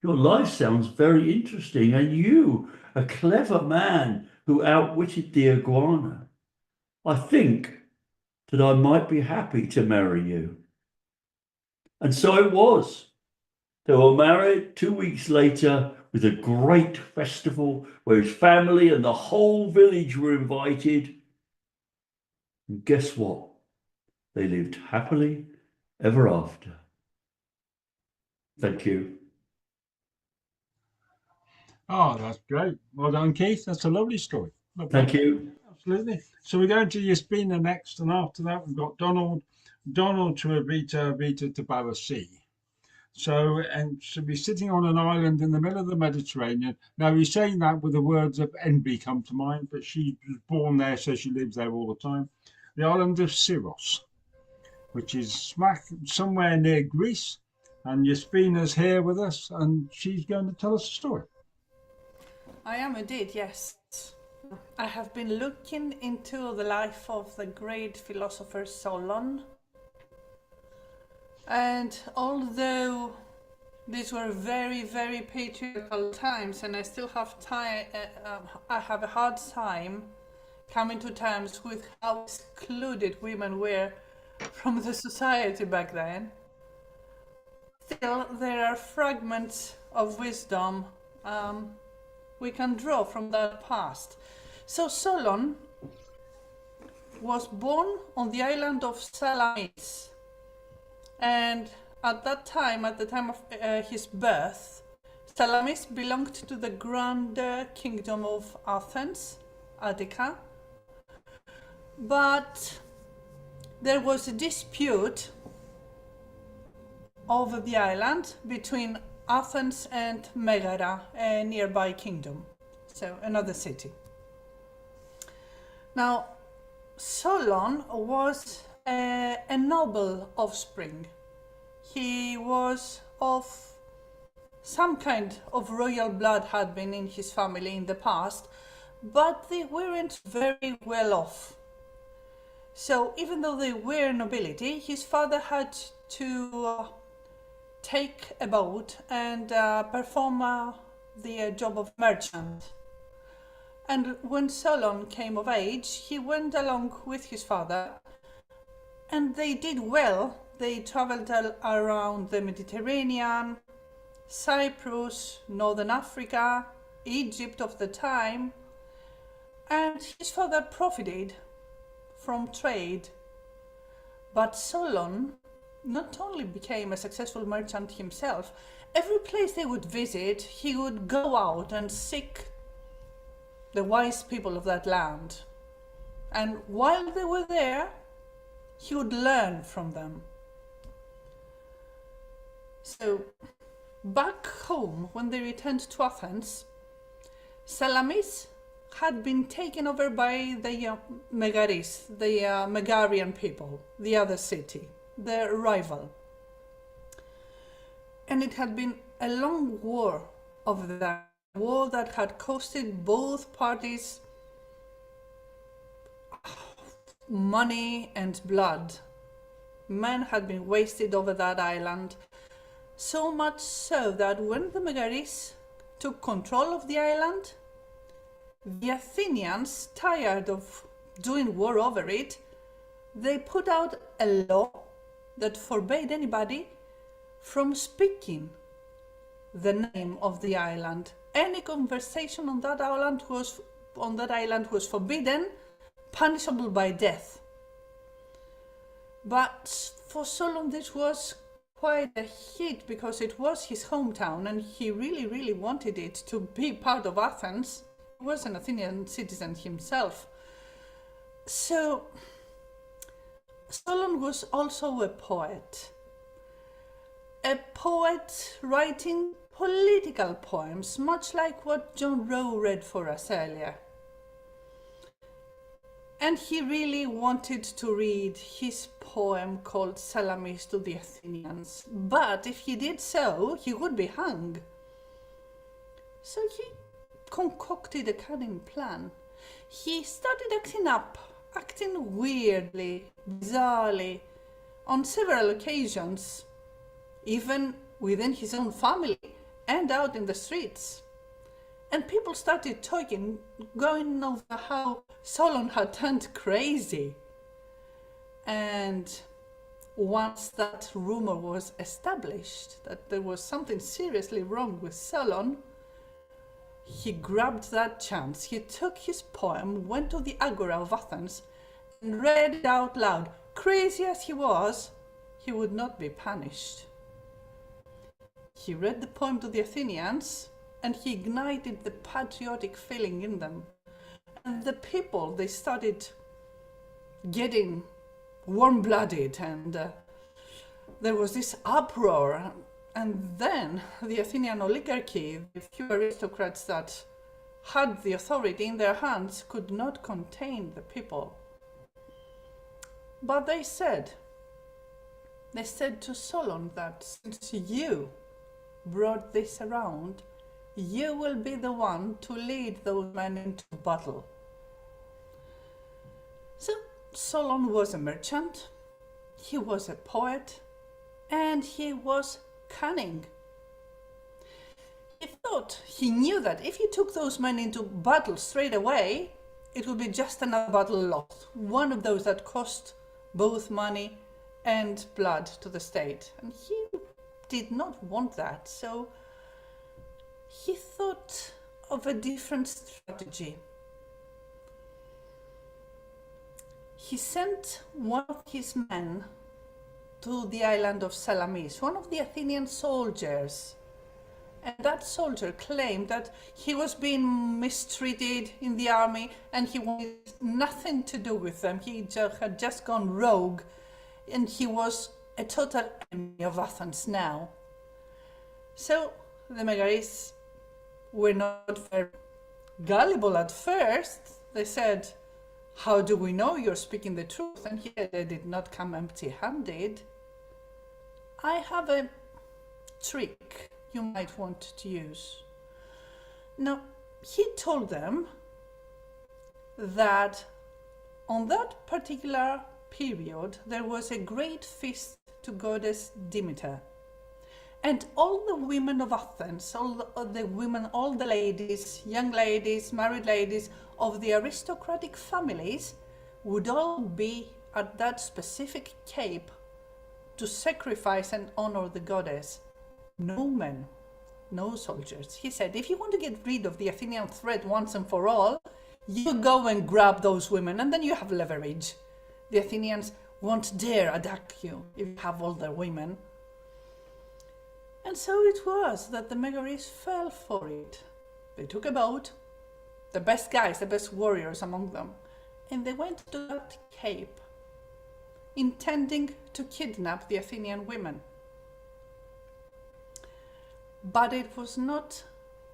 Your life sounds very interesting, and you, a clever man who outwitted the iguana. I think that I might be happy to marry you." And so it was. They were married 2 weeks later with a great festival where his family and the whole village were invited. And guess what? They lived happily ever after. Thank you. Oh, that's great. Well done, Keith. That's a lovely story. Lovely. Thank you. Absolutely. So we're going to Yaspina next, and after that we've got Donald to Evita to Bawasee. So, and should be sitting on an island in the middle of the Mediterranean. Now, you're saying that with the words of Envy come to mind, but she was born there, so she lives there all the time. The island of Syros, which is smack somewhere near Greece. And Yaspina's here with us, and she's going to tell us a story. I am indeed, yes. I have been looking into the life of the great philosopher Solon. And although these were very, very patriarchal times, and I still have I have a hard time coming to terms with how excluded women were from the society back then, still there are fragments of wisdom we can draw from that past. So Solon was born on the island of Salamis, and at the time of his birth, Salamis belonged to the grander kingdom of Athens, Attica, but there was a dispute over the island between Athens and Megara, a nearby kingdom, so another city. Now, Solon was a noble offspring. He was of some kind of royal blood, had been in his family in the past, but they weren't very well off. So even though they were nobility, his father had to take a boat and perform the job of merchant. And when Solon came of age, he went along with his father, and they did well. They traveled around the Mediterranean, Cyprus, Northern Africa, Egypt of the time, and his father profited from trade. But Solon not only became a successful merchant himself, every place they would visit, he would go out and seek the wise people of that land. And while they were there, he would learn from them. So, back home, when they returned to Athens, Salamis had been taken over by the Megaris, the Megarian people, the other city, their rival. And it had been a long war of that, war that had costed both parties money and blood. Men had been wasted over that island, so much so that when the Megaris took control of the island, the Athenians, tired of doing war over it, they put out a law that forbade anybody from speaking the name of the island. Any conversation on that island was forbidden, punishable by death. But for Solon this was quite a hit, because it was his hometown and he really, really wanted it to be part of Athens. He was an Athenian citizen himself. So Solon was also a poet writing political poems, much like what John Rowe read for us earlier. And he really wanted to read his poem called Salamis to the Athenians. But if he did so, he would be hung. So he concocted a cunning plan. He started acting weirdly, bizarrely, on several occasions, even within his own family and out in the streets. And people started talking, going over how Solon had turned crazy. And once that rumor was established, that there was something seriously wrong with Solon, he grabbed that chance. He took his poem, went to the Agora of Athens, and read it out loud. Crazy as he was, he would not be punished. He read the poem to the Athenians, and he ignited the patriotic feeling in them. And the people, they started getting warm-blooded, and there was this uproar. And then the Athenian oligarchy, the few aristocrats that had the authority in their hands, could not contain the people. But they said to Solon that since you brought this around, you will be the one to lead those men into battle. So Solon was a merchant, he was a poet, and he was cunning. He knew that if he took those men into battle straight away, it would be just another battle lost, one of those that cost both money and blood to the state. And he did not want that, so he thought of a different strategy. He sent one of his men to the island of Salamis, one of the Athenian soldiers. And that soldier claimed that he was being mistreated in the army and he wanted nothing to do with them. He had just gone rogue and he was a total enemy of Athens now. So the Megaris were not very gullible at first. They said, "How do we know you're speaking the truth?" And yet they did not come empty-handed. "I have a trick you might want to use." Now, he told them that on that particular period there was a great feast to goddess Demeter. And all the women of Athens, all the ladies, young ladies, married ladies of the aristocratic families would all be at that specific cape to sacrifice and honor the goddess. No men, no soldiers. He said, if you want to get rid of the Athenian threat once and for all, you go and grab those women and then you have leverage. The Athenians won't dare attack you if you have older women. And so it was that the Megaris fell for it. They took a boat, the best guys, the best warriors among them, and they went to that cape, intending to kidnap the Athenian women. But it was not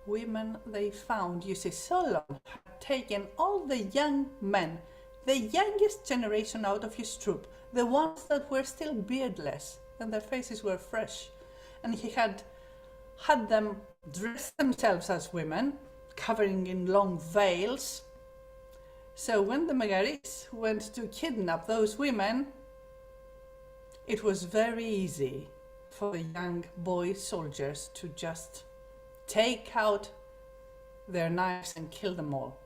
women they found. You see, Solon had taken all the young men, the youngest generation out of his troop, the ones that were still beardless and their faces were fresh. And he had them dress themselves as women, covering in long veils. So when the Megaris went to kidnap those women, it was very easy for the young boy soldiers to just take out their knives and kill them all.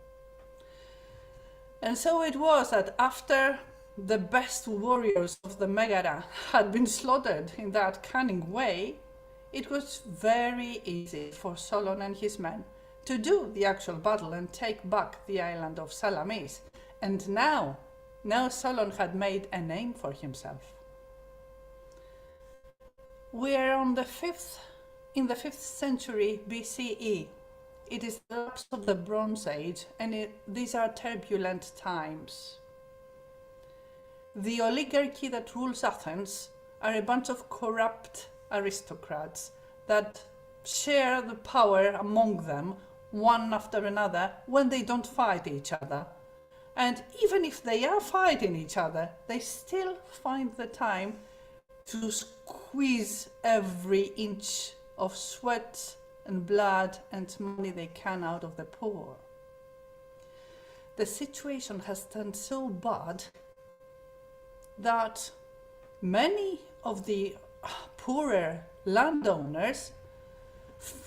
And so it was that after the best warriors of the Megara had been slaughtered in that cunning way, it was very easy for Solon and his men to do the actual battle and take back the island of Salamis. And now Solon had made a name for himself. We are in the 5th century BCE. It is the lapse of the Bronze Age, and these are turbulent times. The oligarchy that rules Athens are a bunch of corrupt aristocrats that share the power among them, one after another, when they don't fight each other. And even if they are fighting each other, they still find the time to squeeze every inch of sweat and blood and money they can out of the poor. The situation has turned so bad that many of the poorer landowners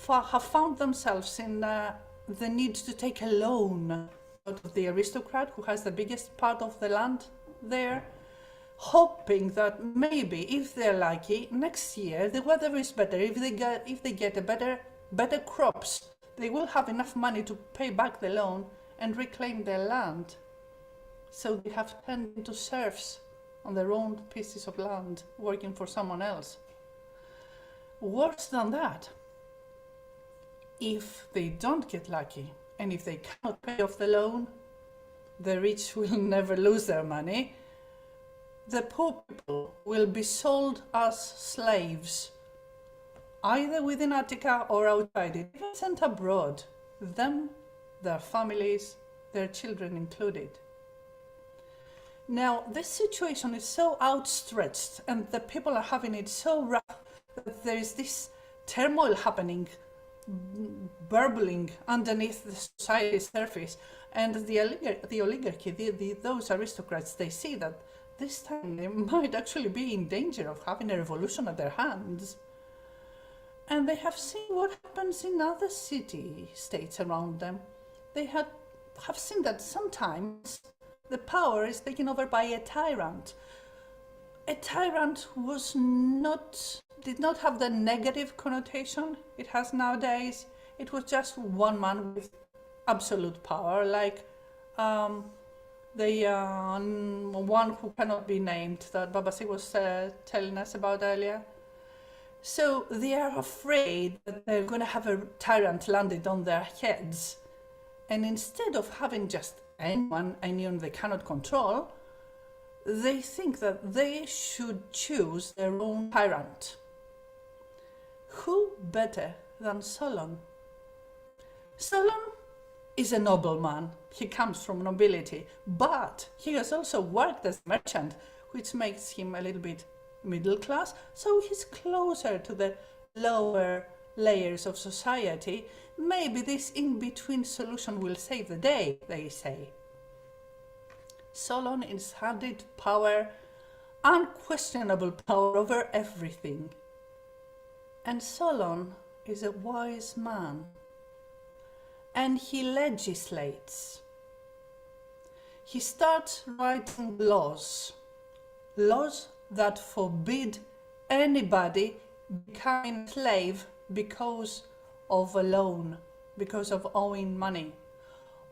have found themselves in the need to take a loan out of the aristocrat who has the biggest part of the land there, hoping that maybe, if they're lucky, next year the weather is better. If they get a better crops, they will have enough money to pay back the loan and reclaim their land. So they have turned into serfs on their own pieces of land, working for someone else. Worse than that, if they don't get lucky, and if they cannot pay off the loan, the rich will never lose their money. The poor people will be sold as slaves, either within Attica or outside it, even sent abroad, them, their families, their children included. Now, this situation is so outstretched and the people are having it so rough that there is this turmoil happening, burbling underneath the society's surface. And the oligarchy, those aristocrats, they see that this time they might actually be in danger of having a revolution at their hands. And they have seen what happens in other city-states around them. They have seen that sometimes the power is taken over by a tyrant. A tyrant did not have the negative connotation it has nowadays. It was just one man with absolute power, like the one who cannot be named that Babasi was telling us about earlier. So they are afraid that they're going to have a tyrant landed on their heads. And instead of having just anyone they cannot control, they think that they should choose their own tyrant. Who better than Solon? Solon is a nobleman. He comes from nobility, but he has also worked as a merchant, which makes him a little bit middle class, so he's closer to the lower layers of society. Maybe this in-between solution will save the day, they say. Solon is handed power, unquestionable power over everything. And Solon is a wise man. And he legislates. He starts writing laws that forbid anybody becoming a slave because of a loan, because of owing money.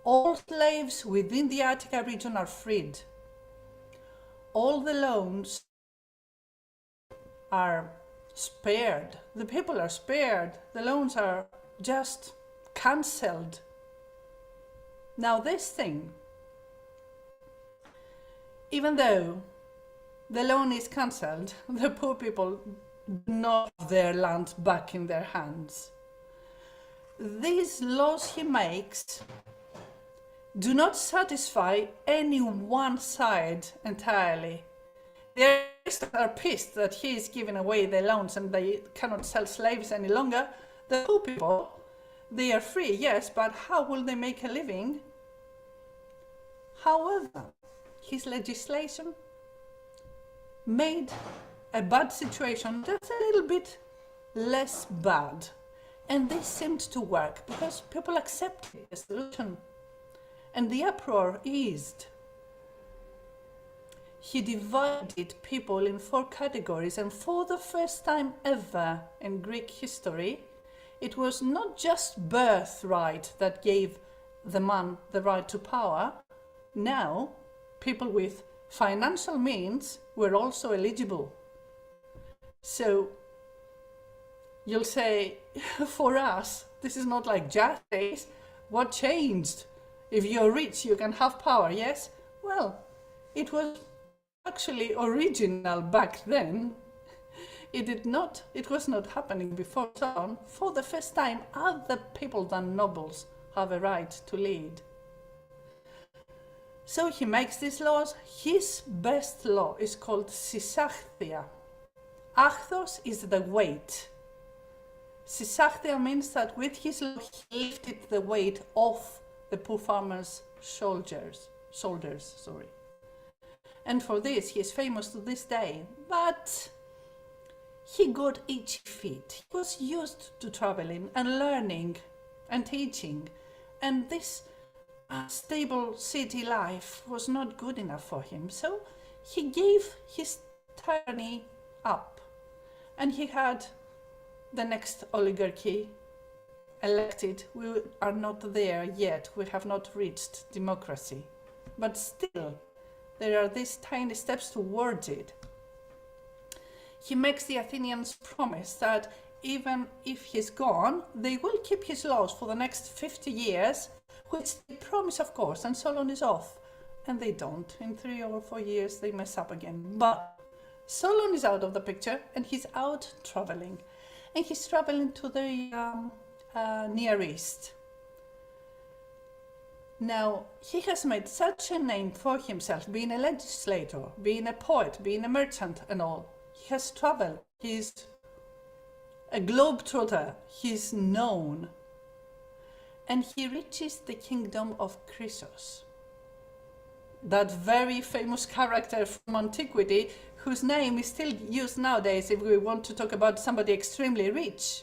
All slaves within the Attica region are freed. all the loans are spared. The people are spared. The loans are just cancelled. Now this thing, even though the loan is cancelled, the poor people do not have their land back in their hands. These laws he makes do not satisfy any one side entirely. They are pissed that he is giving away the loans and they cannot sell slaves any longer. The poor people, they are free, yes, but how will they make a living? However, his legislation made a bad situation just a little bit less bad. And this seemed to work because people accepted the solution and the uproar eased. He divided people in 4 categories, and for the first time ever in Greek history, it was not just birthright that gave the man the right to power. Now, people with financial means were also eligible. So, you'll say, for us, this is not like jazz days. What changed? If you're rich, you can have power, yes? Well, it was actually original back then. It was not happening before. So, for the first time, other people than nobles have a right to lead. So he makes these laws. His best law is called Sisachthia. Achthos is the weight. Sisachthia means that with his law he lifted the weight off the poor farmers' shoulders. And for this he is famous to this day. But he got itchy feet. He was used to traveling and learning and teaching, and this stable city life was not good enough for him. So he gave his tyranny up, and he had the next oligarchy elected. We are not there yet. We have not reached democracy, but still there are these tiny steps towards it. He makes the Athenians promise that even if he's gone, they will keep his laws for the next 50 years, which they promise, of course, and Solon is off. And they don't. In 3 or 4 years, they mess up again. But Solon is out of the picture, and he's out traveling. And he's traveling to the Near East. Now, he has made such a name for himself, being a legislator, being a poet, being a merchant and all. He has traveled. He's a globetrotter. He's known. And he reaches the kingdom of Chrysos, that very famous character from antiquity, whose name is still used nowadays if we want to talk about somebody extremely rich.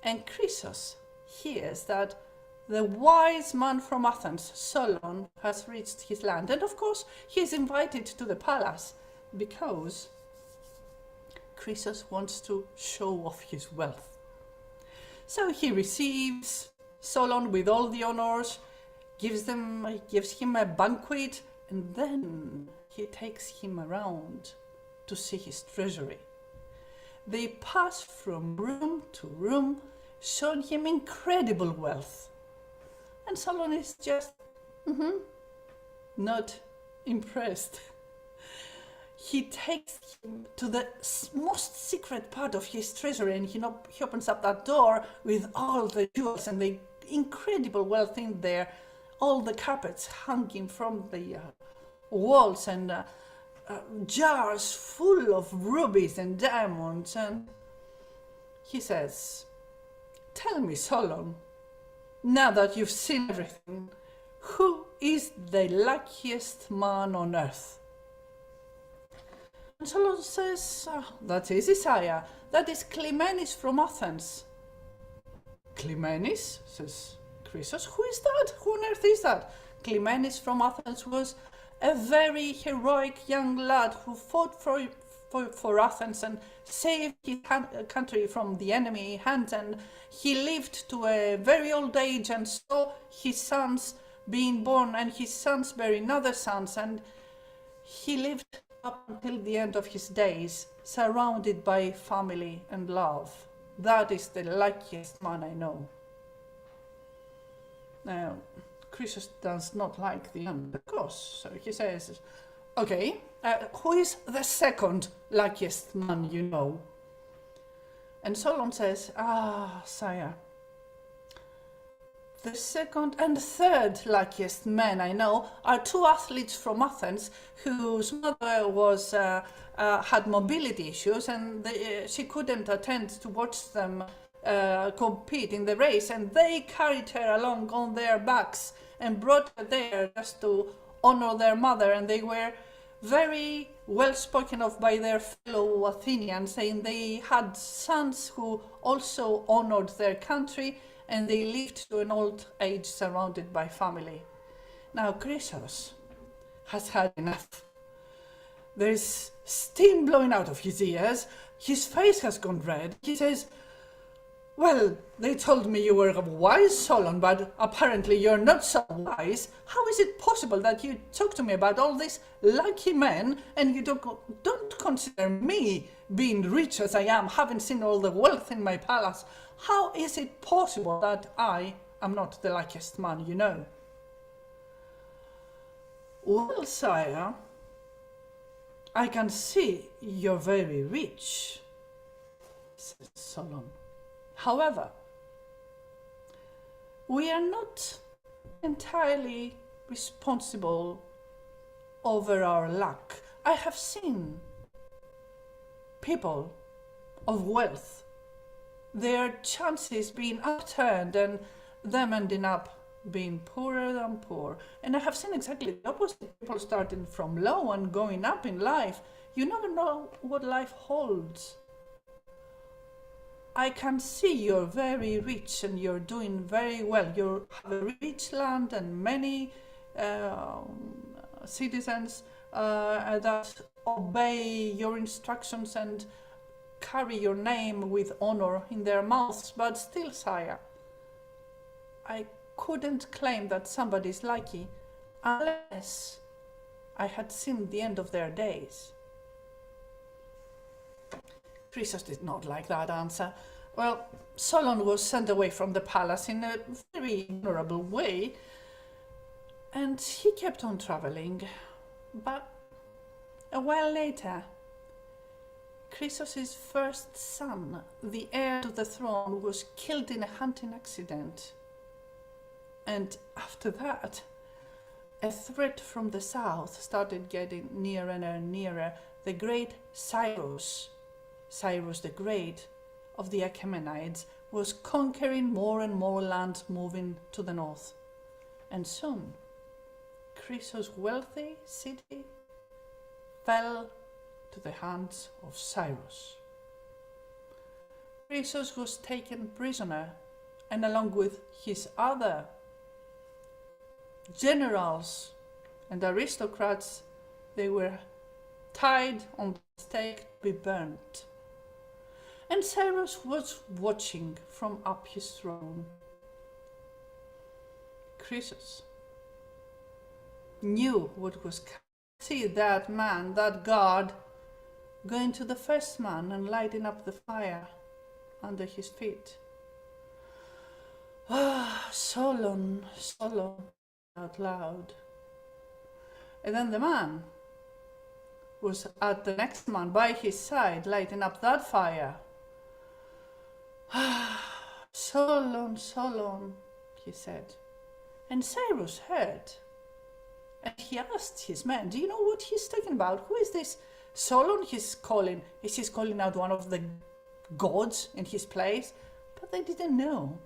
And Chrysos hears that the wise man from Athens, Solon, has reached his land. And of course, he is invited to the palace because Chrysos wants to show off his wealth. So he receives Solon with all the honors, gives him a banquet, and then he takes him around to see his treasury. They pass from room to room, showing him incredible wealth. And Solon is just not impressed. He takes him to the most secret part of his treasury, and he opens up that door with all the jewels and the incredible wealth in there, all the carpets hanging from the walls, and jars full of rubies and diamonds. And he says, "Tell me, Solon, now that you've seen everything, who is the luckiest man on earth?" And Solon says, "That's easy, sire. That is Clymenes from Athens." "Clymenes?" says Chrysos. "Who is that? Who on earth is that?" Clymenes from Athens was a very heroic young lad who fought for Athens and saved his country from the enemy hands, and he lived to a very old age and saw his sons being born and his sons bearing other sons, and He lived up until the end of his days, surrounded by family and love. That is the luckiest man I know. Now, Chrysos does not like the answer, of course, so he says, okay, who is the second luckiest man you know? And Solon says, sire, the second and third luckiest men I know are two athletes from Athens whose mother was had mobility issues, and she couldn't attend to watch them compete in the race, and they carried her along on their backs and brought her there just to honor their mother, and they were very well spoken of by their fellow Athenians, saying they had sons who also honored their country, and they lived to an old age surrounded by family. Now Chrysos has had enough. There's steam blowing out of his ears, his face has gone red. He says, well, they told me you were a wise Solon, but apparently you're not so wise. How is it possible that you talk to me about all these lucky men and you don't consider me being rich as I am, having seen all the wealth in my palace? How is it possible that I am not the luckiest man you know? Well, sire, I can see you're very rich, said Solon. However, we are not entirely responsible over our luck. I have seen people of wealth, their chances being upturned and them ending up being poorer than poor. And I have seen exactly the opposite. People starting from low and going up in life. You never know what life holds. I can see you're very rich and you're doing very well. You have a rich land and many citizens that obey your instructions and carry your name with honor in their mouths. But still, sire, I couldn't claim that somebody's lucky unless I had seen the end of their days. Chrysos did not like that answer. Well, Solon was sent away from the palace in a very honorable way, and he kept on traveling. But a while later, Chrysos' first son, the heir to the throne, was killed in a hunting accident. And after that, a threat from the south started getting nearer and nearer. The great Cyrus the Great of the Achaemenids, was conquering more and more land, moving to the north. And soon, Chrysos' wealthy city fell to the hands of Cyrus. Chrysos was taken prisoner, and along with his other generals and aristocrats, they were tied on the stake to be burnt. And Cyrus was watching from up his throne. Chrysos knew what was coming. See that man, that guard, going to the first man and lighting up the fire under his feet. Solon, out loud. And then the man was at the next man by his side, lighting up that fire. Solon, he said. And Cyrus heard. And he asked his men, do you know what he's talking about? Who is this Solon he's calling? Is he calling out one of the gods in his place? But they didn't know.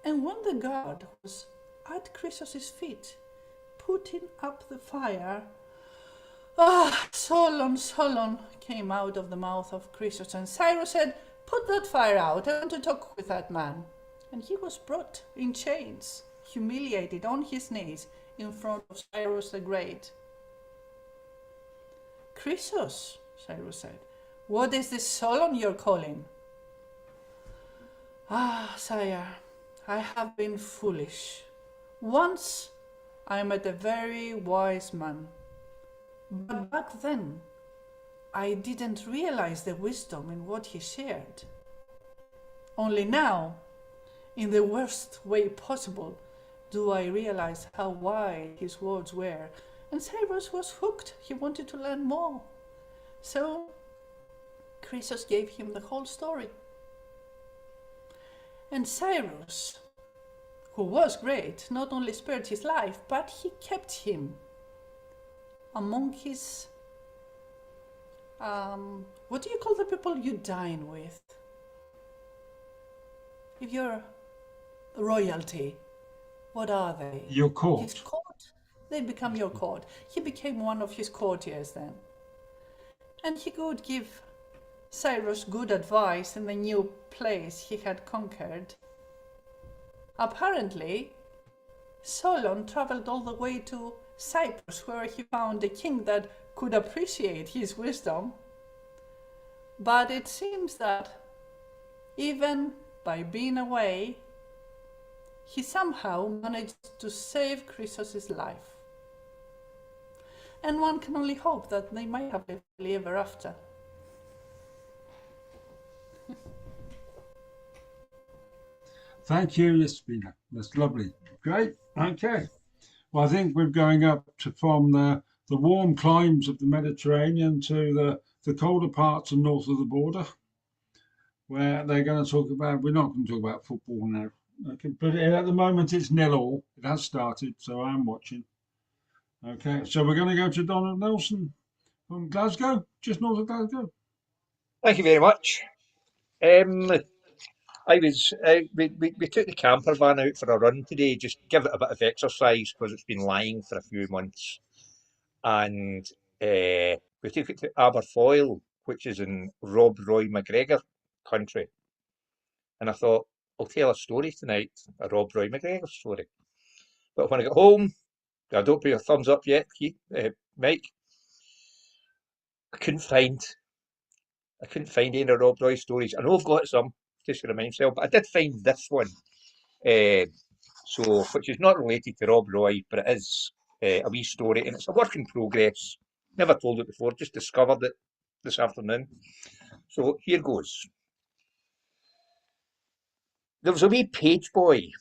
And when the guard was at Chrysos' feet, putting up the fire, Solon came out of the mouth of Chrysos, and Cyrus said, put that fire out, I want to talk with that man. And he was brought in chains, humiliated on his knees in front of Cyrus the Great. Chrysos, Cyrus said, what is this Solon you're calling? Sire, I have been foolish. Once I met a very wise man, But back then, I didn't realize the wisdom in what he shared. Only now, in the worst way possible, do I realize how wide his words were. And Cyrus was hooked. He wanted to learn more. So Chrysos gave him the whole story. And Cyrus, who was great, not only spared his life, but he kept him among his, what do you call the people you dine with? If you're royalty, what are they? Your His court. court? They become your court. He became one of his courtiers then. And he could give Cyrus good advice in the new place he had conquered. Apparently, Solon traveled all the way to Cyprus, where he found a king that could appreciate his wisdom. But it seems that even by being away, he somehow managed to save Chrysos' life. And one can only hope that they might have lived happily ever after. Thank you, Lisbina. That's lovely. Great. Okay. Well, I think we're going up from the warm climes of the Mediterranean to the colder parts and north of the border, where they're going to talk about, we're not going to talk about football now. Okay, but at the moment it's 0-0. It has started, so I'm watching. Okay, so we're going to go to Donald Nelson from Glasgow, just north of Glasgow. Thank you very much. We took the camper van out for a run today, just give it a bit of exercise because it's been lying for a few months. And we took it to Aberfoyle, which is in Rob Roy McGregor country. And I thought, I'll tell a story tonight, a Rob Roy McGregor story. But when I got home, I don't put your thumbs up yet, Mike. I couldn't find any Rob Roy stories. I know I've got some, just to remind myself, but I did find this one. Which is not related to Rob Roy, but it is a wee story, and it's a work in progress. Never told it before, just discovered it this afternoon. So here goes. There was a wee page boy,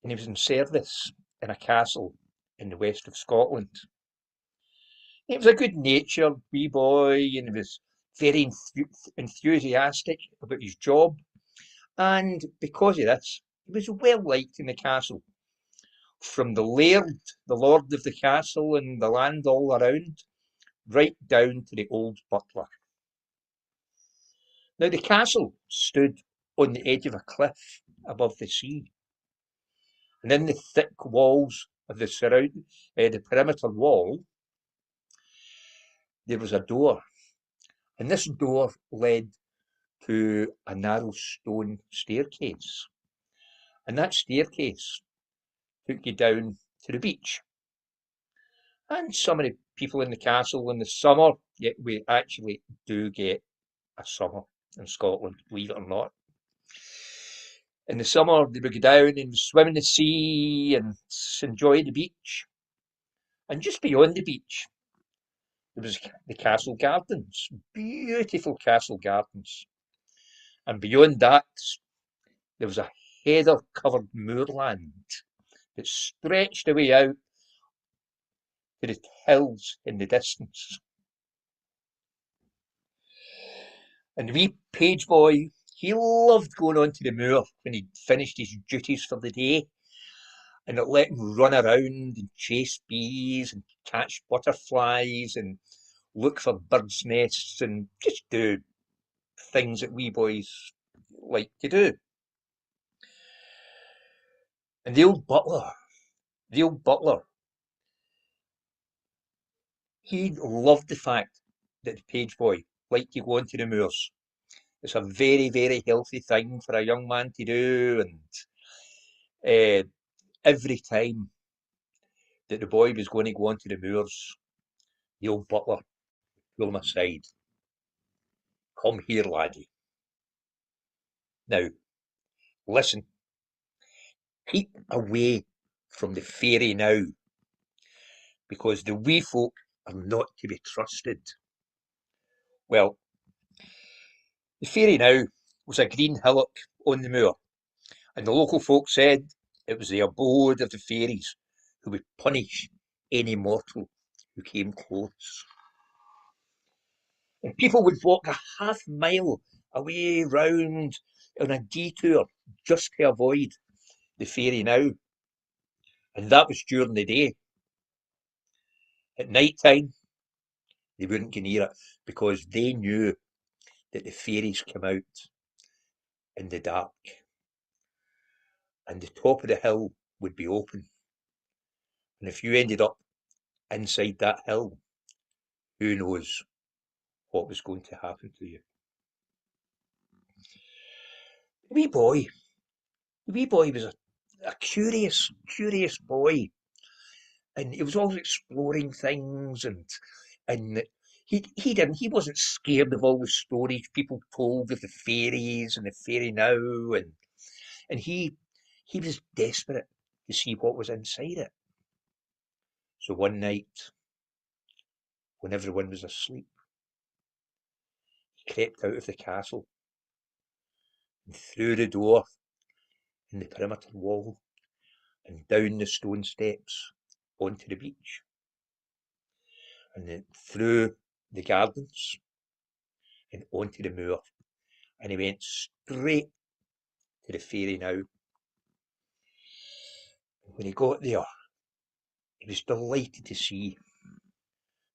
and he was in service in a castle in the west of Scotland. He was a good-natured wee boy, and he was very enthusiastic about his job. And because of this, he was well liked in the castle. From the laird, the lord of the castle, and the land all around, right down to the old butler. Now the castle stood on the edge of a cliff above the sea. And in the thick walls of the perimeter wall, there was a door. And this door led to a narrow stone staircase. And that staircase took you down to the beach. And some of the people in the castle in the summer, we actually do get a summer in Scotland, believe it or not. In the summer, they would go down and swim in the sea and enjoy the beach. And just beyond the beach, there was the castle gardens, beautiful castle gardens. And beyond that, there was a heather-covered moorland that stretched away out to the hills in the distance. And the wee page boy, he loved going on to the moor when he'd finished his duties for the day, and it let him run around and chase bees and catch butterflies and look for birds' nests and just do things that wee boys like to do. And the old butler, he loved the fact that the page boy liked to go onto the moors. It's a very, very healthy thing for a young man to do, and every time that the boy was going to go onto the moors, the old butler pulled him aside. Come here, laddie. Now, listen, keep away from the fairy now, because the wee folk are not to be trusted. Well, the Fairy Now was a green hillock on the moor, and the local folk said it was the abode of the fairies who would punish any mortal who came close. And people would walk a half-mile away round on a detour just to avoid the Fairy Now. And that was during the day. At night time, they wouldn't go near it because they knew that the fairies came out in the dark. And the top of the hill would be open. And if you ended up inside that hill, who knows what was going to happen to you. The wee boy was a curious boy. And he was always exploring things, and he wasn't scared of all the stories people told of the fairies and the Fairy Now, and he was desperate to see what was inside it. So one night, when everyone was asleep, he crept out of the castle and through the door in the perimeter wall and down the stone steps onto the beach, and then through the gardens and onto the moor, and he went straight to the Fairy Now. And when he got there, he was delighted to see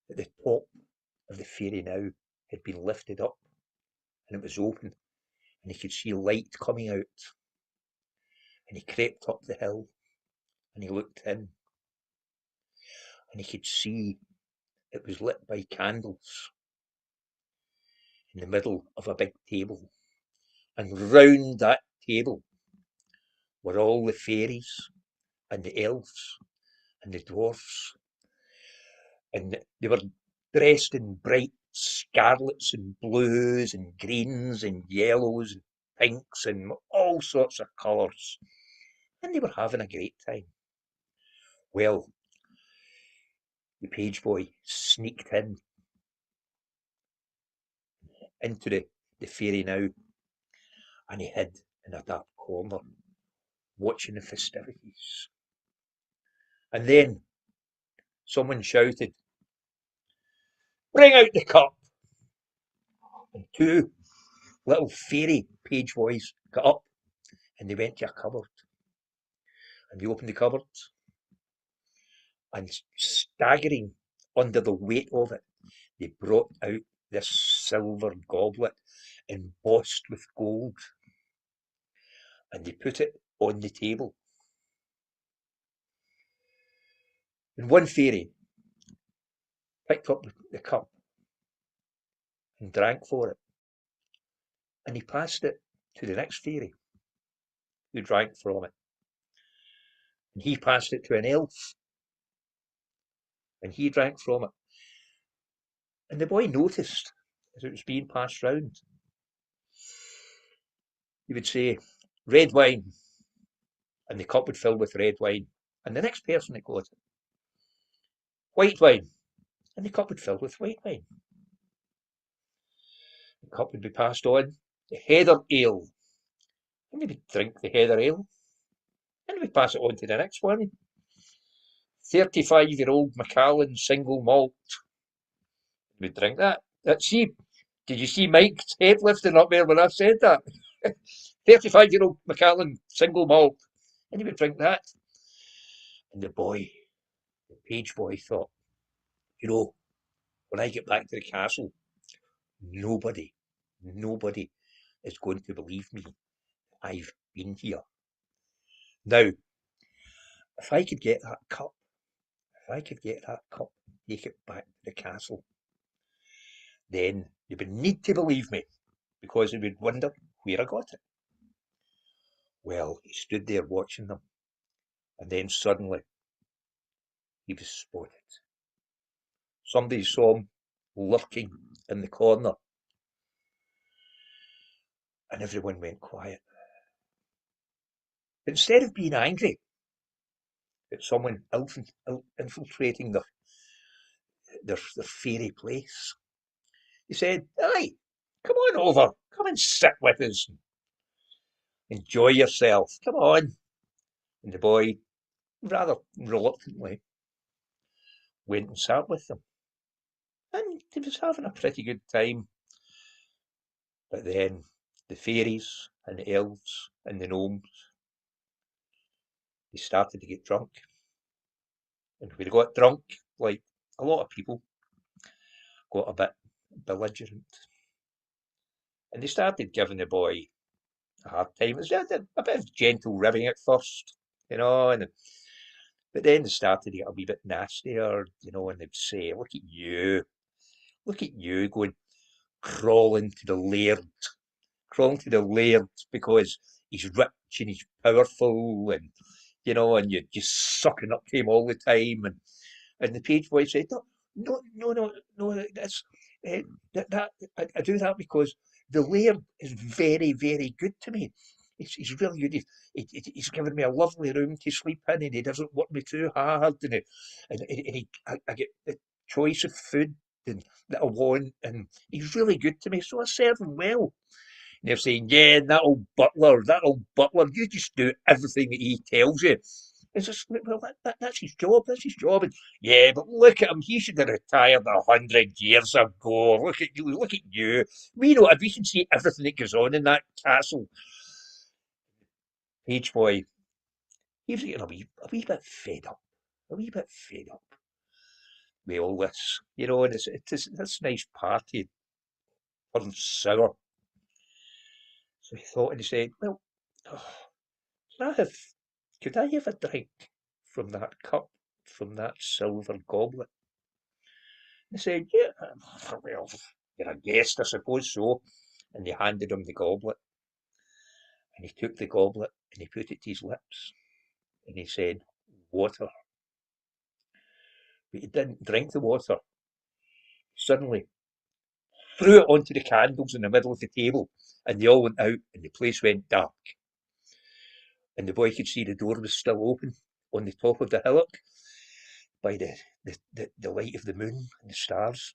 that the top of the Fairy Now had been lifted up and it was open, and he could see light coming out. And he crept up the hill and he looked in, and he could see it was lit by candles in the middle of a big table, and round that table were all the fairies and the elves and the dwarfs, and they were dressed in bright scarlets and blues and greens and yellows and pinks and all sorts of colours, and they were having a great time. Well, the page boy sneaked into the Fairy Now, and he hid in a dark corner watching the festivities. And then someone shouted, "Bring out the cup!" And two little fairy page boys got up and they went to a cupboard, and they opened the cupboard, and staggering under the weight of it, they brought out this silver goblet embossed with gold, and they put it on the table. And one fairy picked up the cup and drank for it, and he passed it to the next fairy, who drank from it, and he passed it to an elf, and he drank from it. And the boy noticed, as it was being passed round, he would say, "Red wine," and the cup would fill with red wine, and the next person that got it, "White wine," and the cup would fill with white wine. The cup would be passed on, "The heather ale," and they would drink the heather ale, and we pass it on to the next one, "35-year-old Macallan single malt." We'd drink that. See, did you see Mike's head lifting up there when I said that? 35-year-old Macallan single malt, and he would drink that. And the page boy thought, when I get back to the castle, nobody is going to believe me. I've been here. Now, if I could get that cup, and take it back to the castle, then they would need to believe me, because they would wonder where I got it. Well, he stood there watching them, and then suddenly he was spotted. Somebody saw him lurking in the corner, and everyone went quiet. Instead of being angry at someone infiltrating their fairy place. He said, "Aye, come on over, come and sit with us. Enjoy yourself, come on." And the boy, rather reluctantly, went and sat with them. And he was having a pretty good time. But then the fairies and the elves and the gnomes, they started to get drunk. And when they got drunk, like a lot of people, got a bit belligerent. And they started giving the boy a hard time. It was a bit of gentle ribbing at first, but then they started to get a wee bit nastier, and they'd say, look at you going crawling to the laird because he's rich and he's powerful and you're just sucking up to him all the time. And the page boy said, no, that's I do that because the laird is very, very good to me. He's really good. He's given me a lovely room to sleep in, and he doesn't work me too hard, I get the choice of food that I want, and he's really good to me, so I serve him well. And they're saying, yeah, that old butler, you just do everything that he tells you. It's just, well, that's his job, And, yeah, but look at him, he should have retired 100 years ago. Look at you. We can see everything that goes on in that castle. Page boy, he was getting a wee bit fed up. With all this, and it's this nice party turned sour. So he thought, and he said, well, could I have a drink from that cup, from that silver goblet? And he said, yeah, well, you're a guest, I suppose so. And they handed him the goblet. And he took the goblet and he put it to his lips. And he said, water. But he didn't drink the water. Suddenly threw it onto the candles in the middle of the table, and they all went out, and the place went dark. And the boy could see the door was still open on the top of the hillock by the light of the moon and the stars.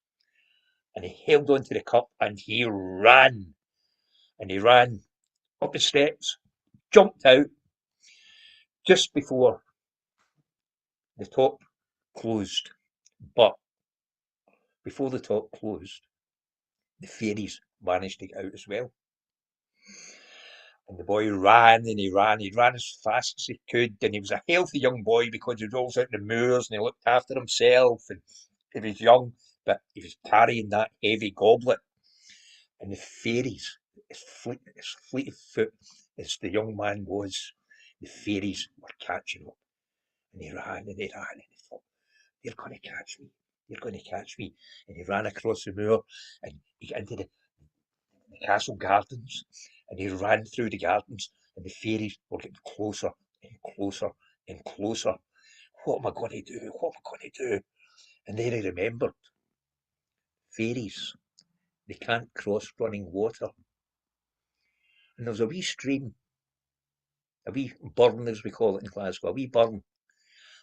And he held onto the cup and he ran. And he ran up the steps, jumped out just before the top closed. But before the top closed, the fairies managed to get out as well. And the boy ran and he ran as fast as he could. And he was a healthy young boy because he was always out in the moors and he looked after himself. And he was young, but he was carrying that heavy goblet. And the fairies, as fleet of foot as the young man was, the fairies were catching up. And he ran and he thought, they're going to catch me. And he ran across the moor and he got into the castle gardens. And he ran through the gardens and the fairies were getting closer and closer and closer. What am I going to do? And then he remembered, fairies, they can't cross running water. And there was a wee stream, a wee burn as we call it in Glasgow, a wee burn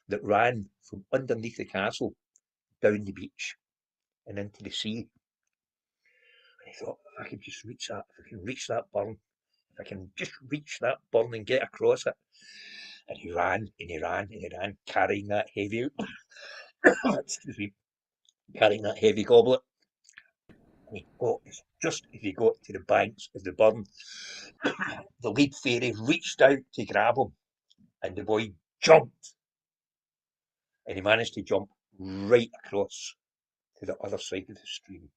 that ran from underneath the castle down the beach and into the sea. And he thought, if I can just reach that, if I can just reach that burn and get across it. And he ran, carrying that heavy, carrying that heavy goblet. And he got, just as he got to the banks of the burn, the lead fairy reached out to grab him, and the boy jumped. And he managed to jump right across to the other side of the stream.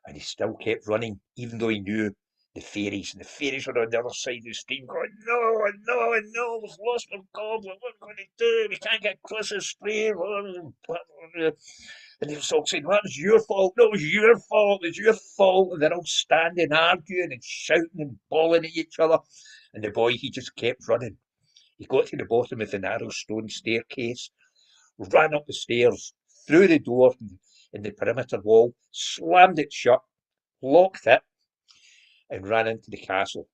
And he still kept running, even though he knew the fairies were on the other side of the stream going, no, we've lost our goblet, what are we going to do? We can't get across the stream. And they were all saying, well, it's your fault. No, it's your fault. And they're all standing, arguing and shouting and bawling at each other. And the boy, he just kept running. He got to the bottom of the narrow stone staircase, ran up the stairs, through the door in the perimeter wall, slammed it shut, locked it, and ran into the castle.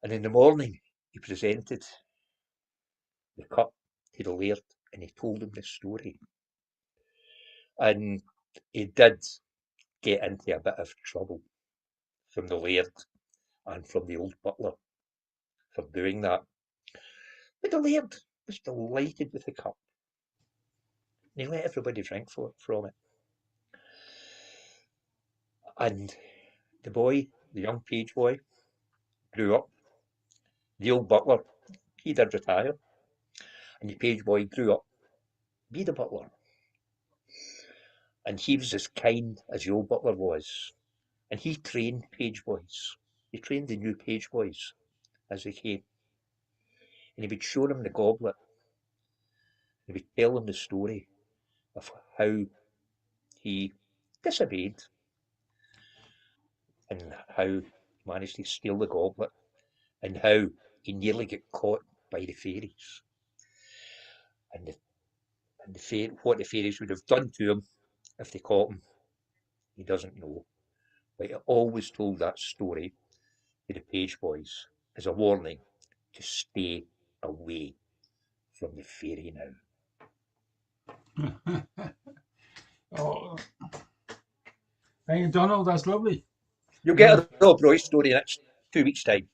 And in the morning, he presented the cup to the laird and he told him the story. And he did get into a bit of trouble from the laird and from the old butler for doing that. But the laird was delighted with the cup. And he let everybody drink from it. And the boy, the young page boy, grew up. The old butler, he did retire. And the page boy grew up, be the butler. And he was as kind as the old butler was. And he trained page boys. He trained the new page boys as they came. And he would show them the goblet. He would tell them the story of how he disobeyed and how he managed to steal the goblet and how he nearly got caught by the fairies. And what the fairies would have done to him if they caught him, he doesn't know. But he always told that story to the page boys as a warning to stay away from the fairy now. Oh, thank you, Donald. That's lovely. You'll get a Rob Royce story next 2 weeks' time.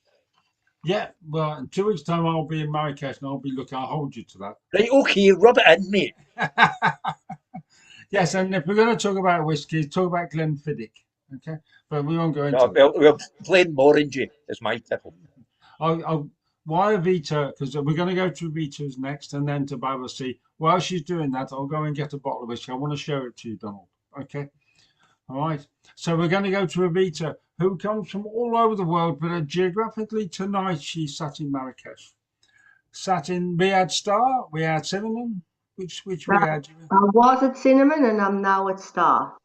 Yeah, well, in 2 weeks' time, I'll be in Marrakesh and I'll hold you to that. Right, okay, rub it in, mate. Yes, and if we're going to talk about whiskey, talk about Glenfiddich, okay? But we won't go into it. Well, Glenmorangie is my tipple. Why Evita? Because we're going to go to Evita's next and then to Battersea. While she's doing that, I'll go and get a bottle of whiskey. I want to show it to you, Donald. Okay? All right. So we're going to go to Evita, who comes from all over the world, but geographically tonight she's sat in Marrakesh. Sat in Riyadh Star, Riyadh Cinnamon. Which Riyadh? I was at Cinnamon and I'm now at Star.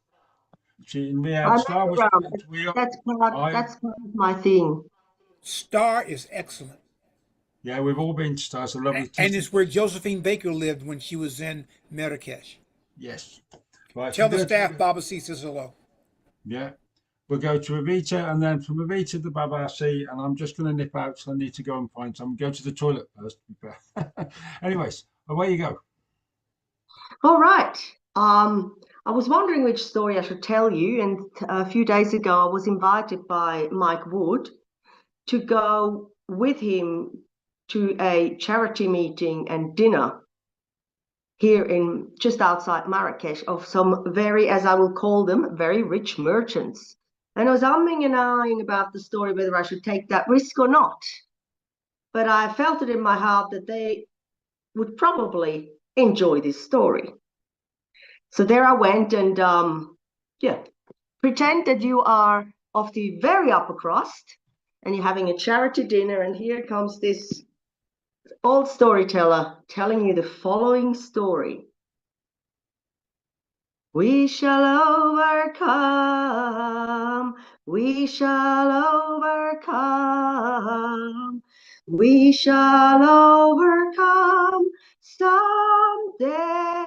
She in Riyadh Star. That's part of my thing. Star is excellent. Yeah, we've all been to Star. It's a lovely and it's where Josephine Baker lived when she was in Marrakesh. Yes. Right, Tell the staff Baba C says hello. Yeah. We'll go to Evita and then from Evita to Battersea, and I'm just going to nip out, so I need to go and find some. Go to the toilet first. Anyways, away you go. All right. I was wondering which story I should tell you, and a few days ago I was invited by Mike Wood to go with him to a charity meeting and dinner here in just outside Marrakesh of some very, as I will call them, very rich merchants. And I was umming and ahhing about the story whether I should take that risk or not. But I felt it in my heart that they would probably enjoy this story. So there I went and pretend that you are of the very upper crust and you're having a charity dinner, and here comes this old storyteller telling you the following story. We shall overcome, we shall overcome, we shall overcome someday.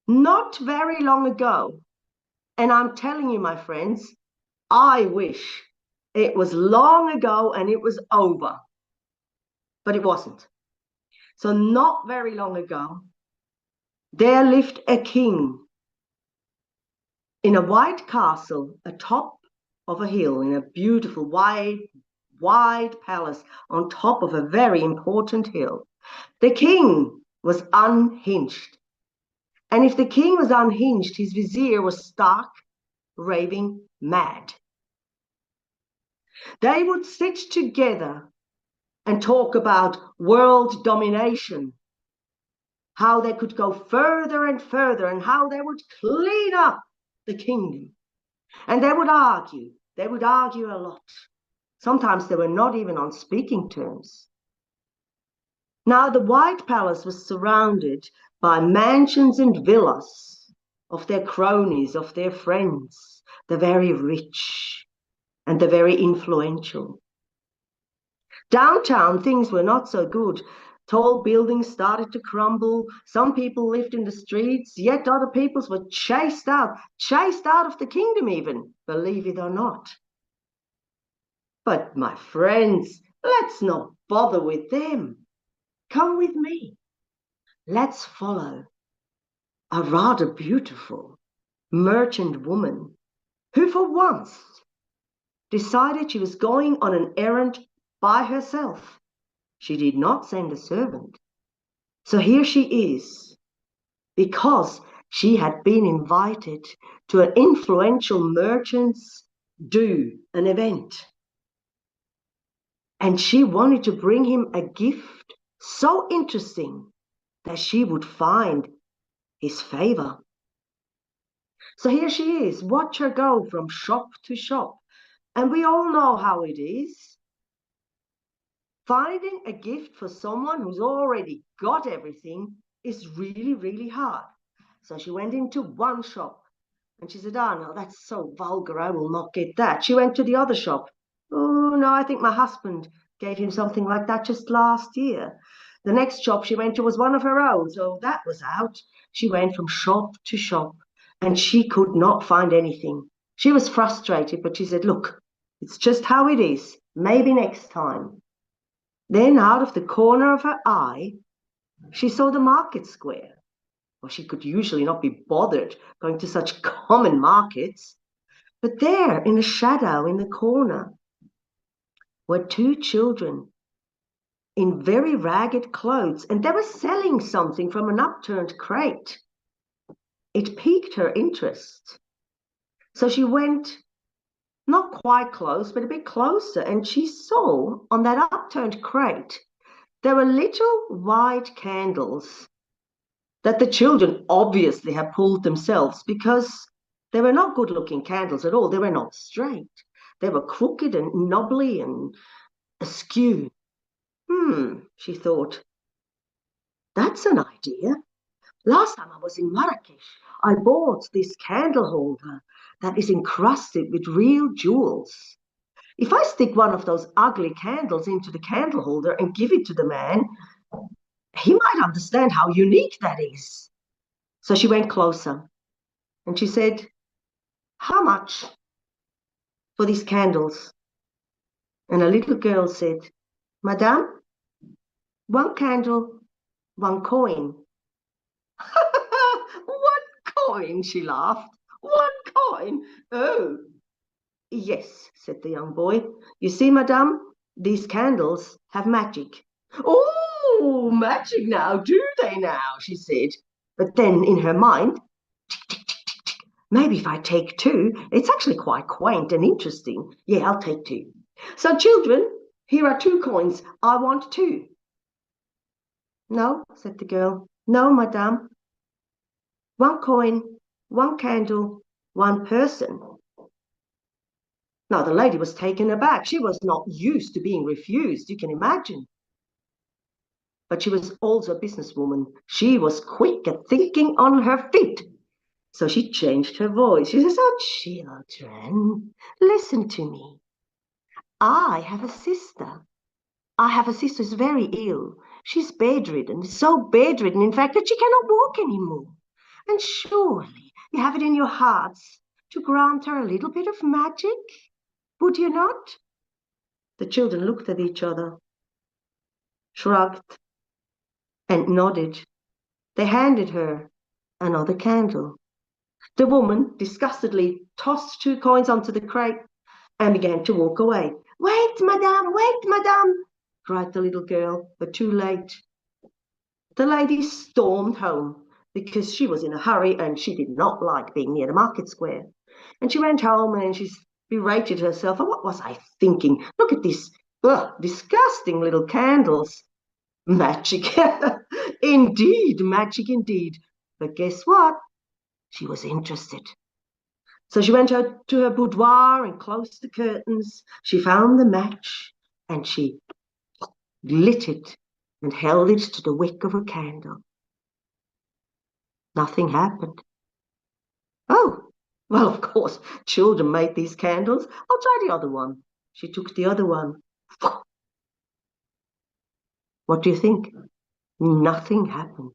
Not very long ago, and I'm telling you, my friends, I wish it was long ago and it was over, but it wasn't. So not very long ago, there lived a king in a white castle atop of a hill, in a beautiful wide palace on top of a very important hill. The king was unhinged. And if the king was unhinged, his vizier was stark, raving mad. They would sit together and talk about world domination, how they could go further and further, and how they would clean up the kingdom. And they would argue a lot. Sometimes they were not even on speaking terms. Now the White Palace was surrounded by mansions and villas of their cronies, of their friends, the very rich and the very influential. Downtown, things were not so good. Tall buildings started to crumble. Some people lived in the streets, yet other peoples were chased out of the kingdom even, believe it or not. But my friends, let's not bother with them. Come with me. let's follow a rather beautiful merchant woman who for once decided she was going on an errand by herself. She did not send a servant. So here she is, because she had been invited to an influential merchant's an event. And she wanted to bring him a gift so interesting that she would find his favor. So here she is. Watch her go from shop to shop. And we all know how it is. Finding a gift for someone who's already got everything is really, really hard. So she went into one shop and she said, oh, no, that's so vulgar. I will not get that. She went to the other shop. Oh, no, I think my husband gave him something like that just last year. The next shop she went to was one of her own. So that was out. She went from shop to shop and she could not find anything. She was frustrated, but she said, look, it's just how it is. Maybe next time. Then out of the corner of her eye, she saw the market square. Well, she could usually not be bothered going to such common markets. But there, in a shadow in the corner, were two children in very ragged clothes, and they were selling something from an upturned crate. It piqued her interest. So she went not quite close, but a bit closer, and she saw on that upturned crate, there were little white candles that the children obviously had pulled themselves, because they were not good-looking candles at all. They were not straight. They were crooked and knobbly and askew. She thought, that's an idea. Last time I was in Marrakesh, I bought this candle holder that is encrusted with real jewels. If I stick one of those ugly candles into the candle holder and give it to the man, he might understand how unique that is. So she went closer and she said, how much for these candles? And a little girl said, Madame, 1 candle, 1 coin. 1 coin, she laughed. 1 coin? Oh, yes, said the young boy. You see, Madame, these candles have magic. Oh, magic now, do they now? She said. But then in her mind, tick, tick, tick, tick, tick. Maybe if I take 2, it's actually quite quaint and interesting. Yeah, I'll take 2. So children, here are 2 coins. I want 2. No, said the girl. No, Madame. 1 coin, 1 candle, 1 person. Now, the lady was taken aback. She was not used to being refused, you can imagine. But she was also a businesswoman. She was quick at thinking on her feet. So she changed her voice. She says, oh, children, listen to me. I have a sister. I have a sister who's very ill. She's bedridden, so bedridden, in fact, that she cannot walk anymore. And surely you have it in your hearts to grant her a little bit of magic, would you not? The children looked at each other, shrugged, and nodded. They handed her another candle. The woman disgustedly tossed 2 coins onto the crate and began to walk away. Wait, madame, cried the little girl, but too late. The lady stormed home because she was in a hurry and she did not like being near the market square. And she went home and she berated herself. Oh, what was I thinking? Look at these disgusting little candles. Magic. Indeed, magic indeed. But guess what? She was interested. So she went to her boudoir and closed the curtains. She found the match and she lit it and held it to the wick of her candle. Nothing happened. Oh, well, of course, children made these candles. I'll try the other one. She took the other one. What do you think? Nothing happened.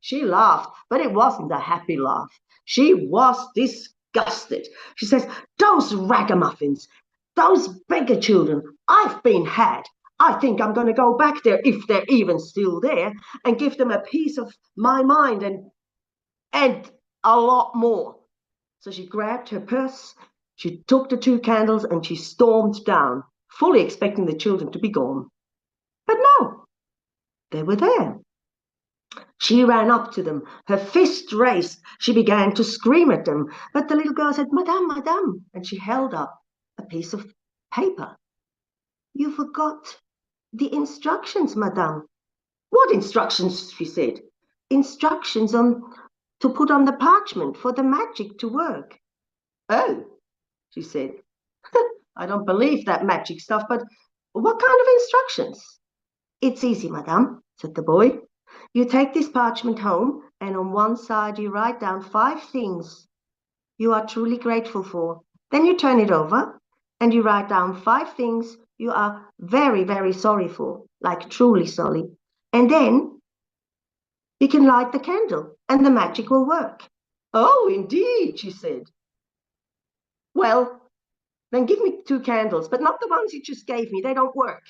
She laughed, but it wasn't a happy laugh. She was disgusted. She says, those ragamuffins, those beggar children, I've been had. I think I'm going to go back there, if they're even still there, and give them a piece of my mind and a lot more. So she grabbed her purse, she took the 2 candles, and she stormed down, fully expecting the children to be gone. But no, they were there. She ran up to them, her fist raised. She began to scream at them, but the little girl said, "Madame, madame," and she held up a piece of paper. "You forgot the instructions, madame." "What instructions?" she said. "Instructions to put on the parchment for the magic to work." "Oh," she said, "I don't believe that magic stuff, but what kind of instructions?" "It's easy, madame," said the boy. "You take this parchment home, and on one side you write down 5 things you are truly grateful for. Then you turn it over, and you write down 5 things you are very, very sorry for, like truly sorry. And then you can light the candle, and the magic will work." "Oh, indeed," she said. "Well, then give me 2 candles, but not the ones you just gave me. They don't work."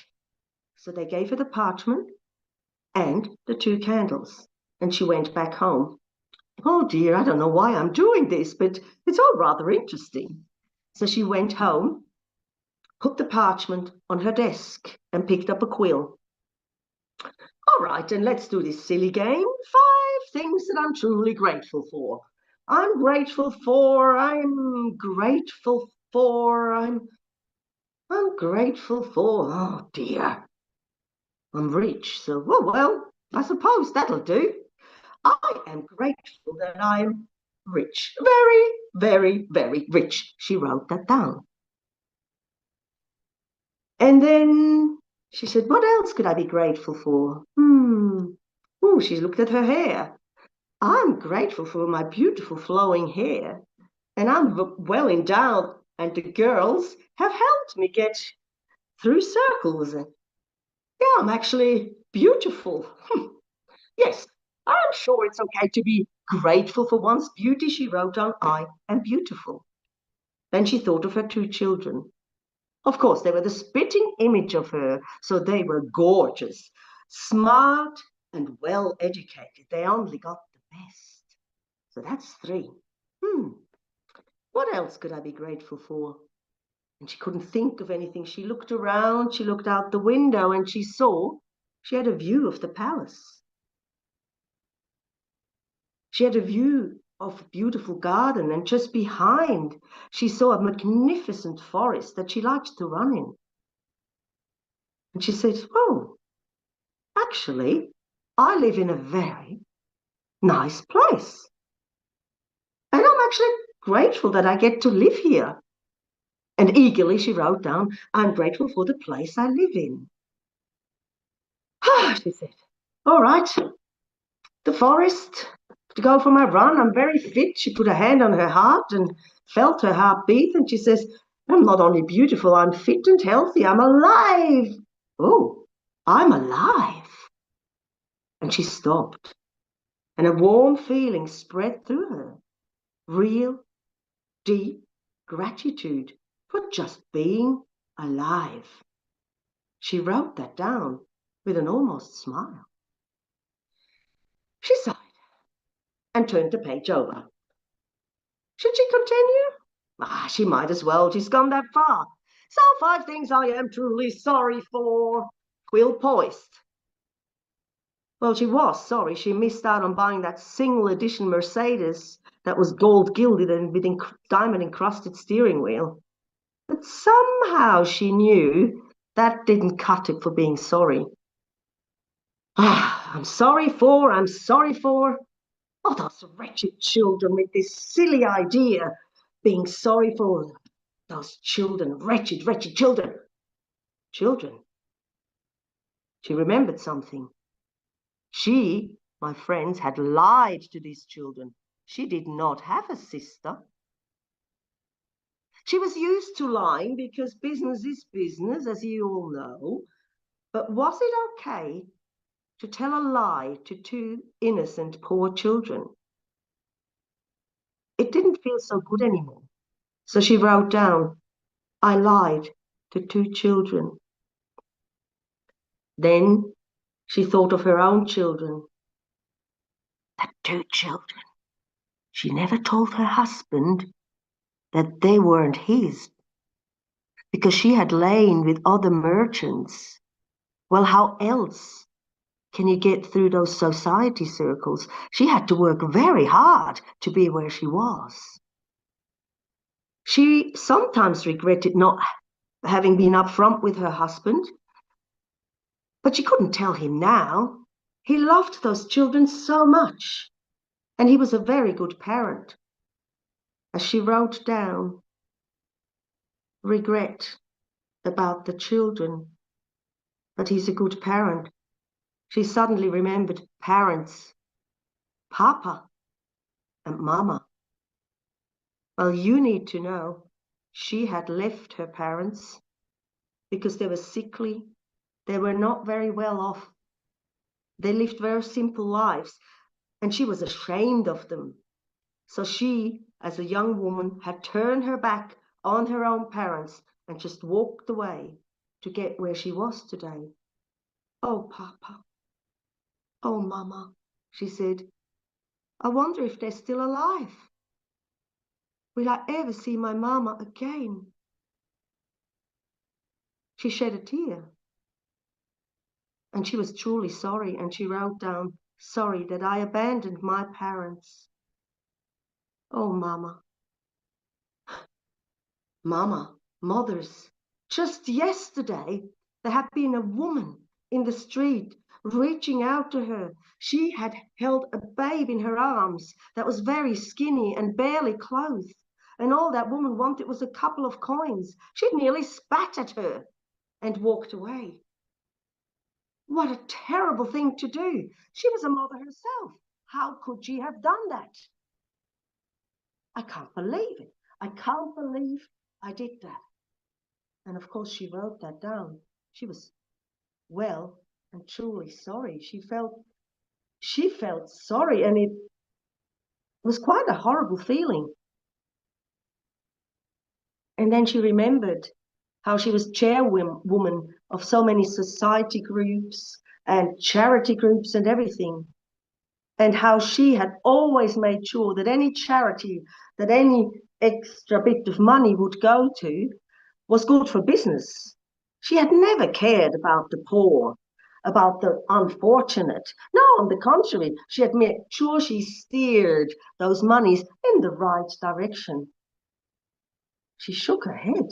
So they gave her the parchment and the 2 candles, and she went back home. "Oh dear, I don't know why I'm doing this, but it's all rather interesting." So she went home, put the parchment on her desk, and picked up a quill. "All right, and let's do this silly game. 5 things that I'm truly grateful for. I'm grateful for, I'm grateful for, I'm grateful for, oh dear, I'm rich, so, oh well, I suppose that'll do. I am grateful that I'm rich. Very, very, very rich." She wrote that down. And then she said, "What else could I be grateful for? Oh, she looked at her hair. I'm grateful for my beautiful flowing hair, and I'm well endowed, and the girls have helped me get through circles. Yeah, I'm actually beautiful. Yes, I'm sure it's okay to be grateful for one's beauty." She wrote down, "I am beautiful." Then she thought of her 2 children. Of course, they were the spitting image of her, so they were gorgeous, smart, and well educated. They only got the best. So that's 3. What else could I be grateful for? And she couldn't think of anything. She looked around, she looked out the window, and she saw she had a view of the palace. She had a view of a beautiful garden, and just behind she saw a magnificent forest that she liked to run in. And she said, "Oh, actually, I live in a very nice place. And I'm actually grateful that I get to live here." And eagerly she wrote down, "I'm grateful for the place I live in." "Ah," she said, "all right, the forest, to go for my run. I'm very fit." She put her hand on her heart and felt her heart beat, and she says, "I'm not only beautiful, I'm fit and healthy. I'm alive. Oh, I'm alive." And she stopped, and a warm feeling spread through her. Real, deep gratitude for just being alive. She wrote that down with an almost smile. She sighed and turned the page over. Should she continue? She might as well. She's gone that far. So 5 things I am truly sorry for. Quill poised. Well, she was sorry she missed out on buying that single edition Mercedes that was gold gilded and with diamond encrusted steering wheel. But somehow she knew that didn't cut it for being sorry. I'm sorry for. Oh, those wretched children with this silly idea. Being sorry for those children, wretched, wretched children. Children. She remembered something. She, my friends, had lied to these children. She did not have a sister. She was used to lying because business is business, as you all know. But was it okay to tell a lie to 2 innocent, poor children? It didn't feel so good anymore. So she wrote down, "I lied to 2 children." Then she thought of her own children. The 2 children. She never told her husband that they weren't his, because she had lain with other merchants. Well, how else can you get through those society circles? She had to work very hard to be where she was. She sometimes regretted not having been upfront with her husband, but she couldn't tell him now. He loved those children so much, and he was a very good parent. As she wrote down regret about the children, but he's a good parent, she suddenly remembered parents, Papa and Mama. Well, you need to know, she had left her parents because they were sickly. They were not very well off. They lived very simple lives, and she was ashamed of them. So she, as a young woman, had turned her back on her own parents and just walked away to get where she was today. Oh, Papa. Oh, Mama, she said. I wonder if they're still alive. Will I ever see my Mama again? She shed a tear. And she was truly sorry, and she wrote down, sorry that I abandoned my parents. Oh, Mama. Mama, mothers, just yesterday there had been a woman in the street reaching out to her. She had held a babe in her arms that was very skinny and barely clothed. And all that woman wanted was a couple of coins. She'd nearly spat at her and walked away. What a terrible thing to do. She was a mother herself. How could she have done that? I can't believe it. I can't believe I did that. And of course, she wrote that down. She was well and truly sorry. She felt sorry, and it was quite a horrible feeling. And then she remembered how she was chairwoman of so many society groups and charity groups and everything, and how she had always made sure that any charity, that any extra bit of money would go to was good for business. She had never cared about the poor, about the unfortunate. No, on the contrary, she had made sure she steered those monies in the right direction. She shook her head.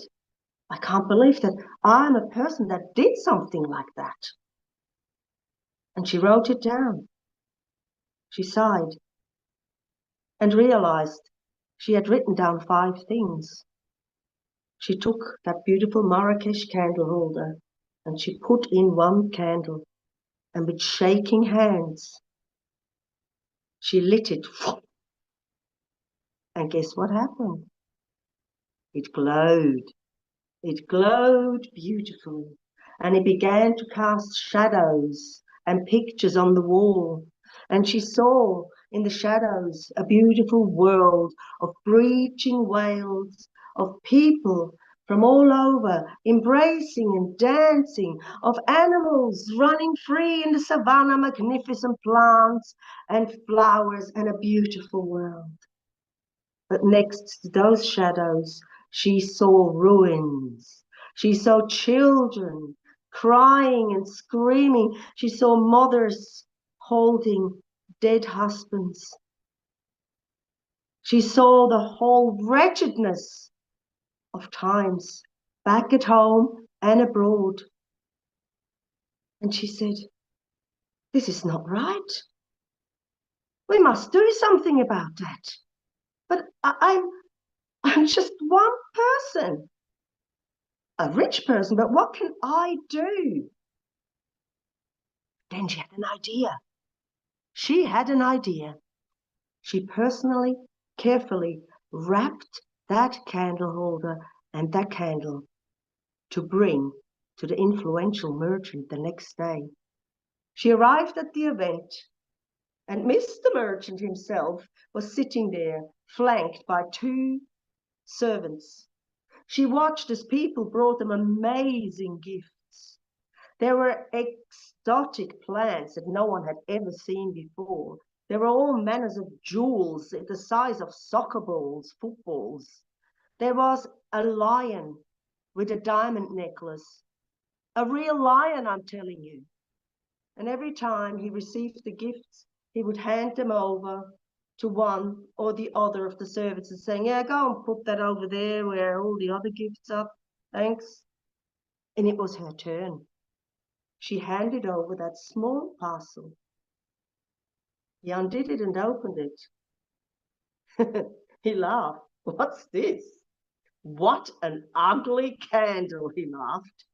I can't believe that I'm a person that did something like that. And she wrote it down. She sighed and realized she had written down 5 things. She took that beautiful Marrakesh candle holder and she put in 1 candle, and with shaking hands, she lit it. And guess what happened? It glowed. It glowed beautifully, and it began to cast shadows and pictures on the wall. And she saw in the shadows a beautiful world of breaching waves, of people from all over, embracing and dancing, of animals running free in the savannah, magnificent plants and flowers, and a beautiful world. But next to those shadows, she saw ruins. She saw children crying and screaming. She saw mothers holding dead husbands. She saw the whole wretchedness of times back at home and abroad. And she said, this is not right. We must do something about that. But I'm just one person, a rich person, but what can I do? Then she had an idea. She had an idea. She personally, carefully wrapped that candle holder and that candle to bring to the influential merchant the next day. She arrived at the event, and Mr. Merchant himself was sitting there, flanked by 2 servants. She watched as people brought them amazing gifts. There were exotic plants that no one had ever seen before. There were all manners of jewels the size of soccer balls, footballs. There was a lion with a diamond necklace. A real lion, I'm telling you. And every time he received the gifts, he would hand them over to one or the other of the servants and saying, yeah, go and put that over there where all the other gifts are. Thanks. And it was her turn. She handed over that small parcel. He undid it and opened it. He laughed. What's this? What an ugly candle, he laughed.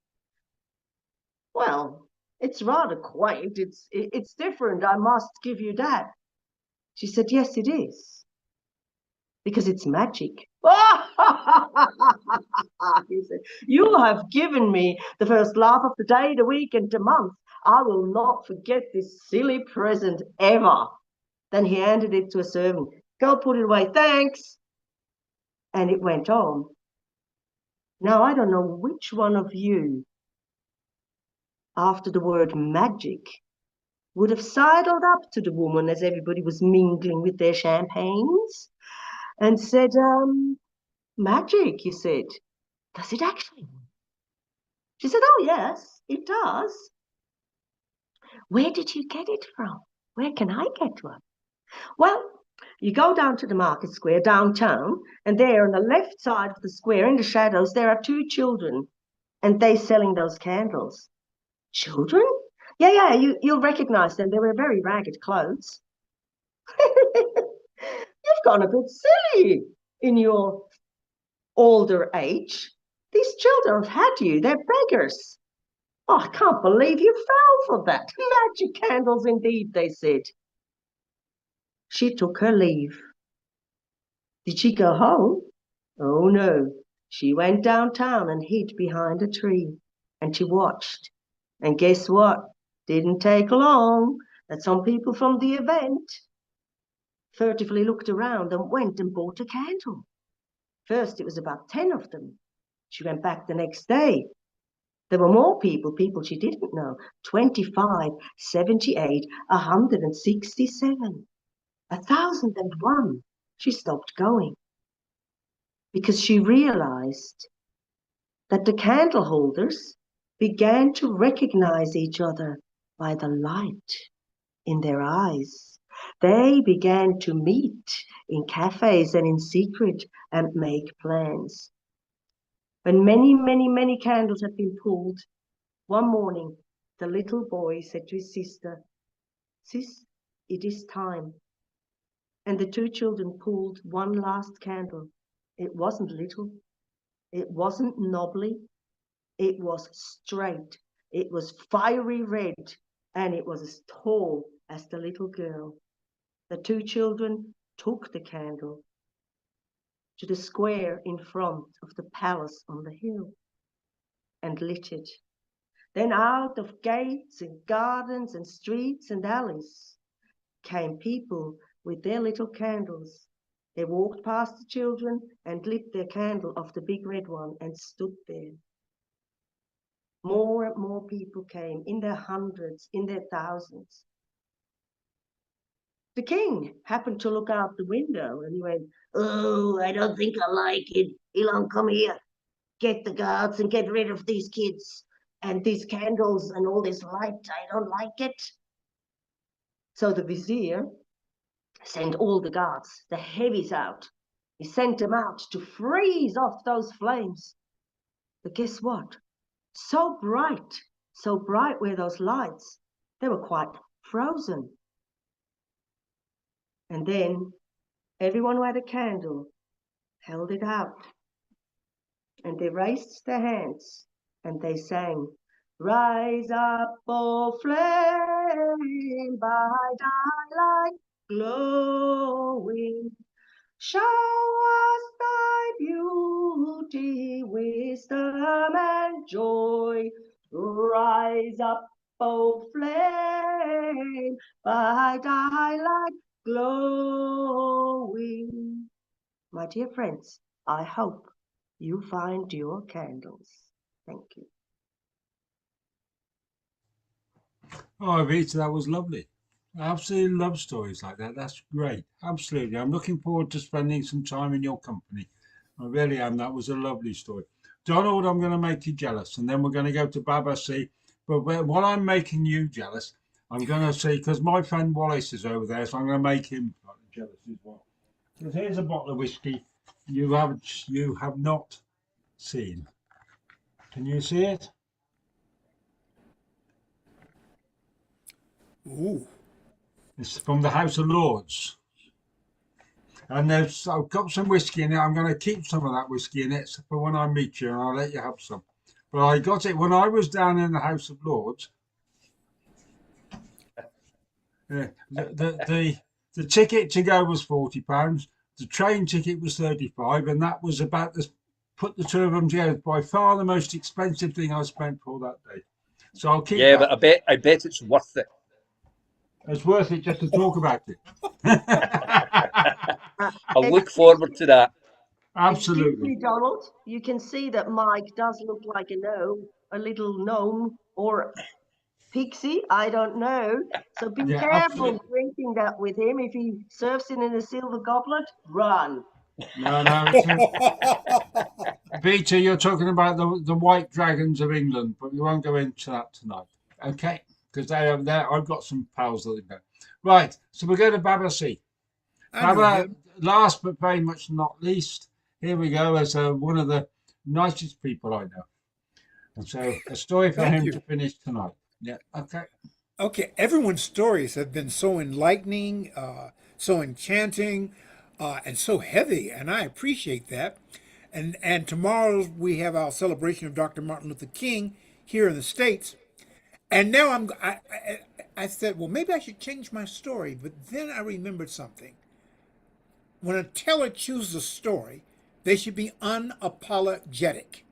Well, it's rather quaint. It's different, I must give you that. She said, yes, it is. Because it's magic. He said, you have given me the first laugh of the day, the week, and the month. I will not forget this silly present ever. Then he handed it to a servant. Go put it away. Thanks. And it went on. Now, I don't know which one of you, after the word magic, would have sidled up to the woman as everybody was mingling with their champagnes and said, magic, you said. Does it actually work? She said, oh, yes, it does. Where did you get it from? Where can I get one? Well, you go down to the market square downtown, and there on the left side of the square in the shadows, there are two children, and they're selling those candles. Children? Yeah, you'll recognize them. They wear very ragged clothes. You've gone a bit silly in your older age. These children have had you. They're beggars. Oh, I can't believe you fell for that. Magic candles indeed, they said. She took her leave. Did she go home? Oh, no. She went downtown and hid behind a tree, and she watched. And guess what? Didn't take long that some people from the event furtively looked around and went and bought a candle. First, it was about 10 of them. She went back the next day. There were more people she didn't know. 25, 78, 167, 1,001. She stopped going because she realized that the candle holders began to recognize each other by the light in their eyes. They began to meet in cafes and in secret and make plans. When many candles had been pulled, one morning the little boy said to his sister, Sis, it is time. And the two children pulled one last candle. It wasn't little. It wasn't knobbly. It was straight. It was fiery red. And it was as tall as the little girl. The two children took the candle to the square in front of the palace on the hill and lit it. Then out of gates and gardens and streets and alleys came people with their little candles. They walked past the children and lit their candle off the big red one and stood there. More and more people came, in their hundreds, in their thousands. The king happened to look out the window and he went, oh, I don't think I like it. Elon, come here. Get the guards and get rid of these kids and these candles and all this light. I don't like it. So the vizier sent all the guards, the heavies out. He sent them out to freeze off those flames. But guess what? So bright were those lights, they were quite frozen. And then everyone who had a candle held it out. And they raised their hands and they sang, rise up, O flame, by daylight glowing. Show us thy beauty, wisdom and joy. Rise up, O flame, by daylight glowing. My dear friends, I hope you find your candles. Thank you. Oh, Vita, that was lovely. I absolutely love stories like that. That's great. Absolutely. I'm looking forward to spending some time in your company. I really am. That was a lovely story. Donald, I'm going to make you jealous, and then we're going to go to Babasi. But while I'm making you jealous, I'm going to say, because my friend Wallace is over there, so I'm going to make him jealous as well. Because here's a bottle of whiskey you have not seen. Can you see it? Ooh. It's from the House of Lords. And I've got some whiskey in it. I'm going to keep some of that whiskey in it for when I meet you, and I'll let you have some. But I got it when I was down in the House of Lords. The ticket to go was £40. The train ticket was 35, and that was about to put the two of them together. By far the most expensive thing I spent for that day. So I'll keep. Yeah, that. but I bet it's worth it. It's worth it just to talk about it. I'll look forward to that. Absolutely. Excuse me, Donald, you can see that Mike does look like a gnome, a little gnome or pixie, I don't know. So be Yeah, careful absolutely. drinking that with him. If he serves it in a silver goblet, run. No. Peter, you're talking about the White Dragons of England, but we won't go into that tonight. Okay? Because they are there. I've got some pals that live there. Right. So we'll go to Babasi. Baba, last but very much not least, here we go as one of the nicest people I know. And so a story for him to finish tonight. Yeah, okay. Okay, everyone's stories have been so enlightening, so enchanting, and so heavy, and I appreciate that. And tomorrow we have our celebration of Dr. Martin Luther King here in the States. And now I said, well, maybe I should change my story, but then I remembered something. When a teller chooses a story, they should be unapologetic.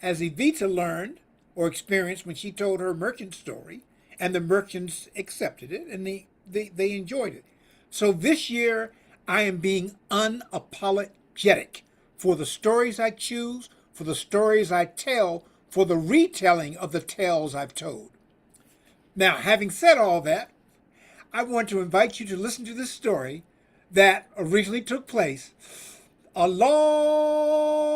As Evita learned or experienced when she told her merchant story, and the merchants accepted it and they enjoyed it. So this year, I am being unapologetic for the stories I choose, for the stories I tell, for the retelling of the tales I've told. Now, having said all that, I want to invite you to listen to this story that originally took place a long...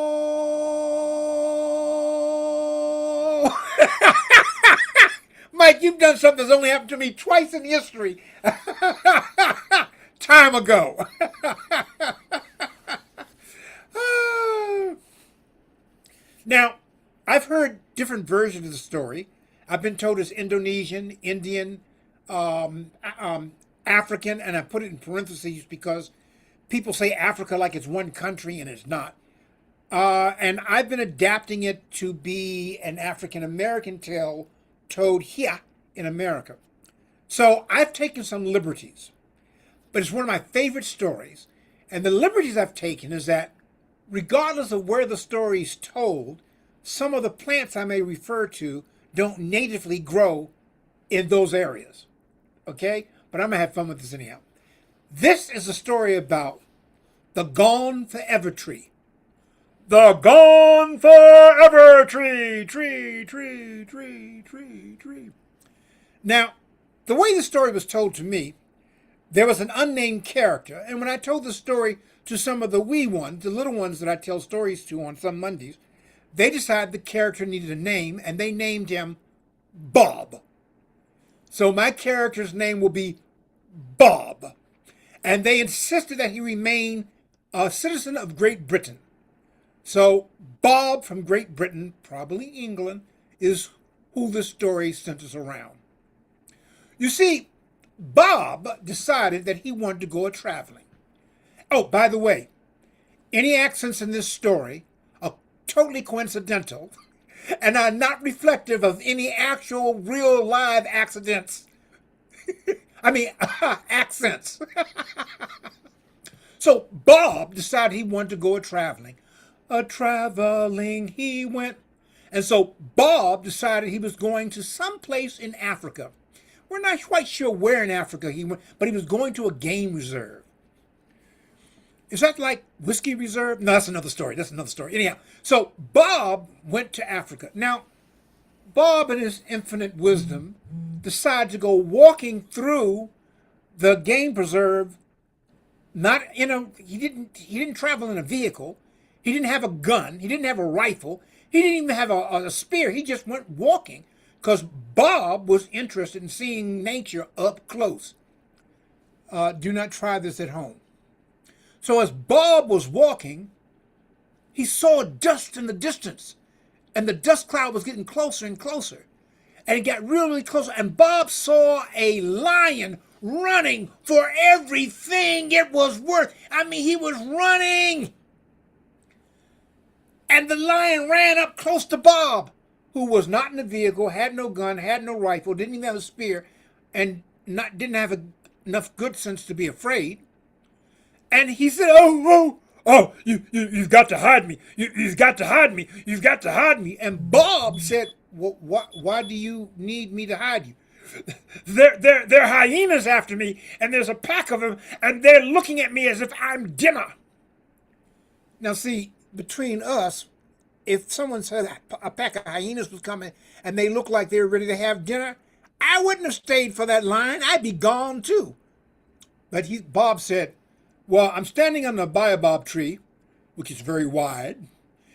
Mike, you've done something that's only happened to me twice in history. Time ago. Now, I've heard different versions of the story. I've been told it's Indonesian, Indian, African, and I put it in parentheses because people say Africa like it's one country and it's not. And I've been adapting it to be an African American tale told here in America. So I've taken some liberties, but it's one of my favorite stories. And the liberties I've taken is that regardless of where the story is told, some of the plants I may refer to don't natively grow in those areas. Okay? But I'm going to have fun with this anyhow. This is a story about the Gone Forever tree. The Gone Forever tree. Tree. Now, the way the story was told to me, there was an unnamed character. And when I told the story to some of the wee ones, the little ones that I tell stories to on some Mondays, they decided the character needed a name, and they named him Bob. So my character's name will be Bob. And they insisted that he remain a citizen of Great Britain. So Bob from Great Britain, probably England, is who the story centers around. You see, Bob decided that he wanted to go a-traveling. Oh, by the way, any accents in this story are totally coincidental and are not reflective of any actual real live accidents. Accents. So Bob decided he wanted to go a-traveling. A-traveling he went. And so Bob decided he was going to some place in Africa. We're not quite sure where in Africa he went, but he was going to a game reserve. Is that like Whiskey Reserve? No, that's another story. Anyhow, so Bob went to Africa. Now, Bob, in his infinite wisdom, decided to go walking through the game preserve. Not in a he didn't travel in a vehicle. He didn't have a gun. He didn't have a rifle. He didn't even have a spear. He just went walking because Bob was interested in seeing nature up close. Do not try this at home. So as Bob was walking, he saw dust in the distance, and the dust cloud was getting closer and closer, and it got really closer, and Bob saw a lion running for everything it was worth. I mean, he was running. And the lion ran up close to Bob, who was not in the vehicle, had no gun, had no rifle, didn't even have a spear, and didn't have enough good sense to be afraid. And he said, you've got to hide me. You've got to hide me. You've got to hide me. And Bob said, well, why do you need me to hide you? There are hyenas after me, and there's a pack of them, and they're looking at me as if I'm dinner. Now, see, between us, if someone said a pack of hyenas was coming and they looked like they were ready to have dinner, I wouldn't have stayed for that line. I'd be gone too. But Bob said, well, I'm standing on the baobab tree, which is very wide.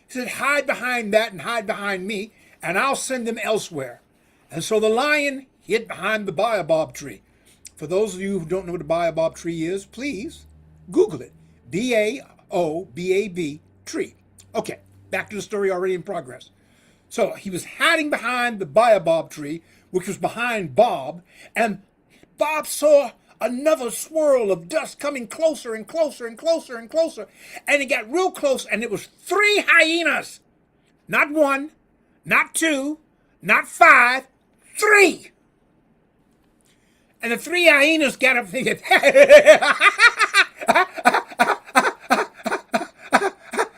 He said, hide behind that and hide behind me, and I'll send them elsewhere. And so the lion hid behind the baobab tree. For those of you who don't know what a baobab tree is, please Google it. B-A-O-B-A-B tree. Okay, back to the story already in progress. So he was hiding behind the baobab tree, which was behind Bob, and Bob saw another swirl of dust coming closer and closer and closer and closer, and it got real close, and it was 3 hyenas. Not 1, not 2, not 5, 3. And the 3 hyenas got up thinking,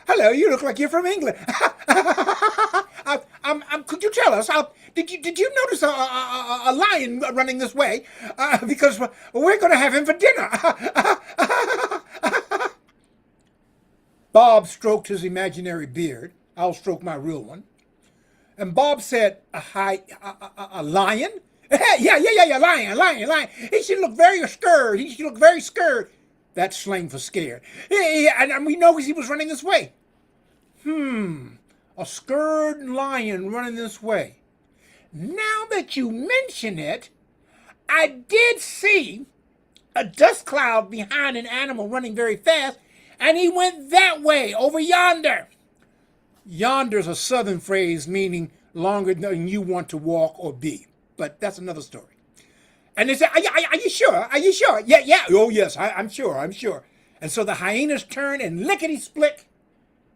hello, you look like you're from England. Could you tell us, did you notice a lion running this way? Because we're going to have him for dinner. Bob stroked his imaginary beard. I'll stroke my real one. And Bob said, a lion? Yeah, lion. He should look very scared. That's slang for scared. And we know he was running this way. A scared lion running this way. Now that you mention it, I did see a dust cloud behind an animal running very fast, and he went that way, over yonder. Yonder's a southern phrase meaning longer than you want to walk or be. But that's another story. And they said, are you sure? Are you sure? Yeah. Oh, yes, I'm sure. And so the hyenas turned and lickety-split,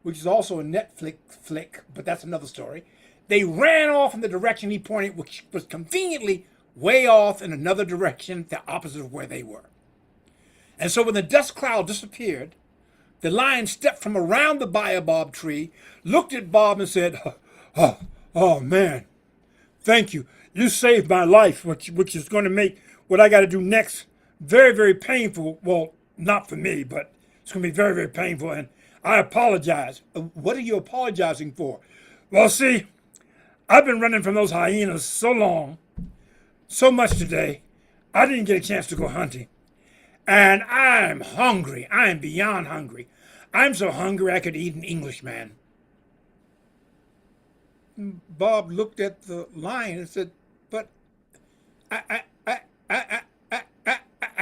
which is also a Netflix flick, but that's another story. They ran off in the direction he pointed, which was conveniently way off in another direction, the opposite of where they were. And so when the dust cloud disappeared, the lion stepped from around the baobab tree, looked at Bob and said, oh man, thank you. You saved my life, which is going to make what I got to do next very, very painful. Well, not for me, but it's going to be very, very painful. And I apologize. What are you apologizing for? Well, see, I've been running from those hyenas so long, so much today, I didn't get a chance to go hunting. And I'm hungry. I am beyond hungry. I'm so hungry I could eat an Englishman. Bob looked at the lion and said, but I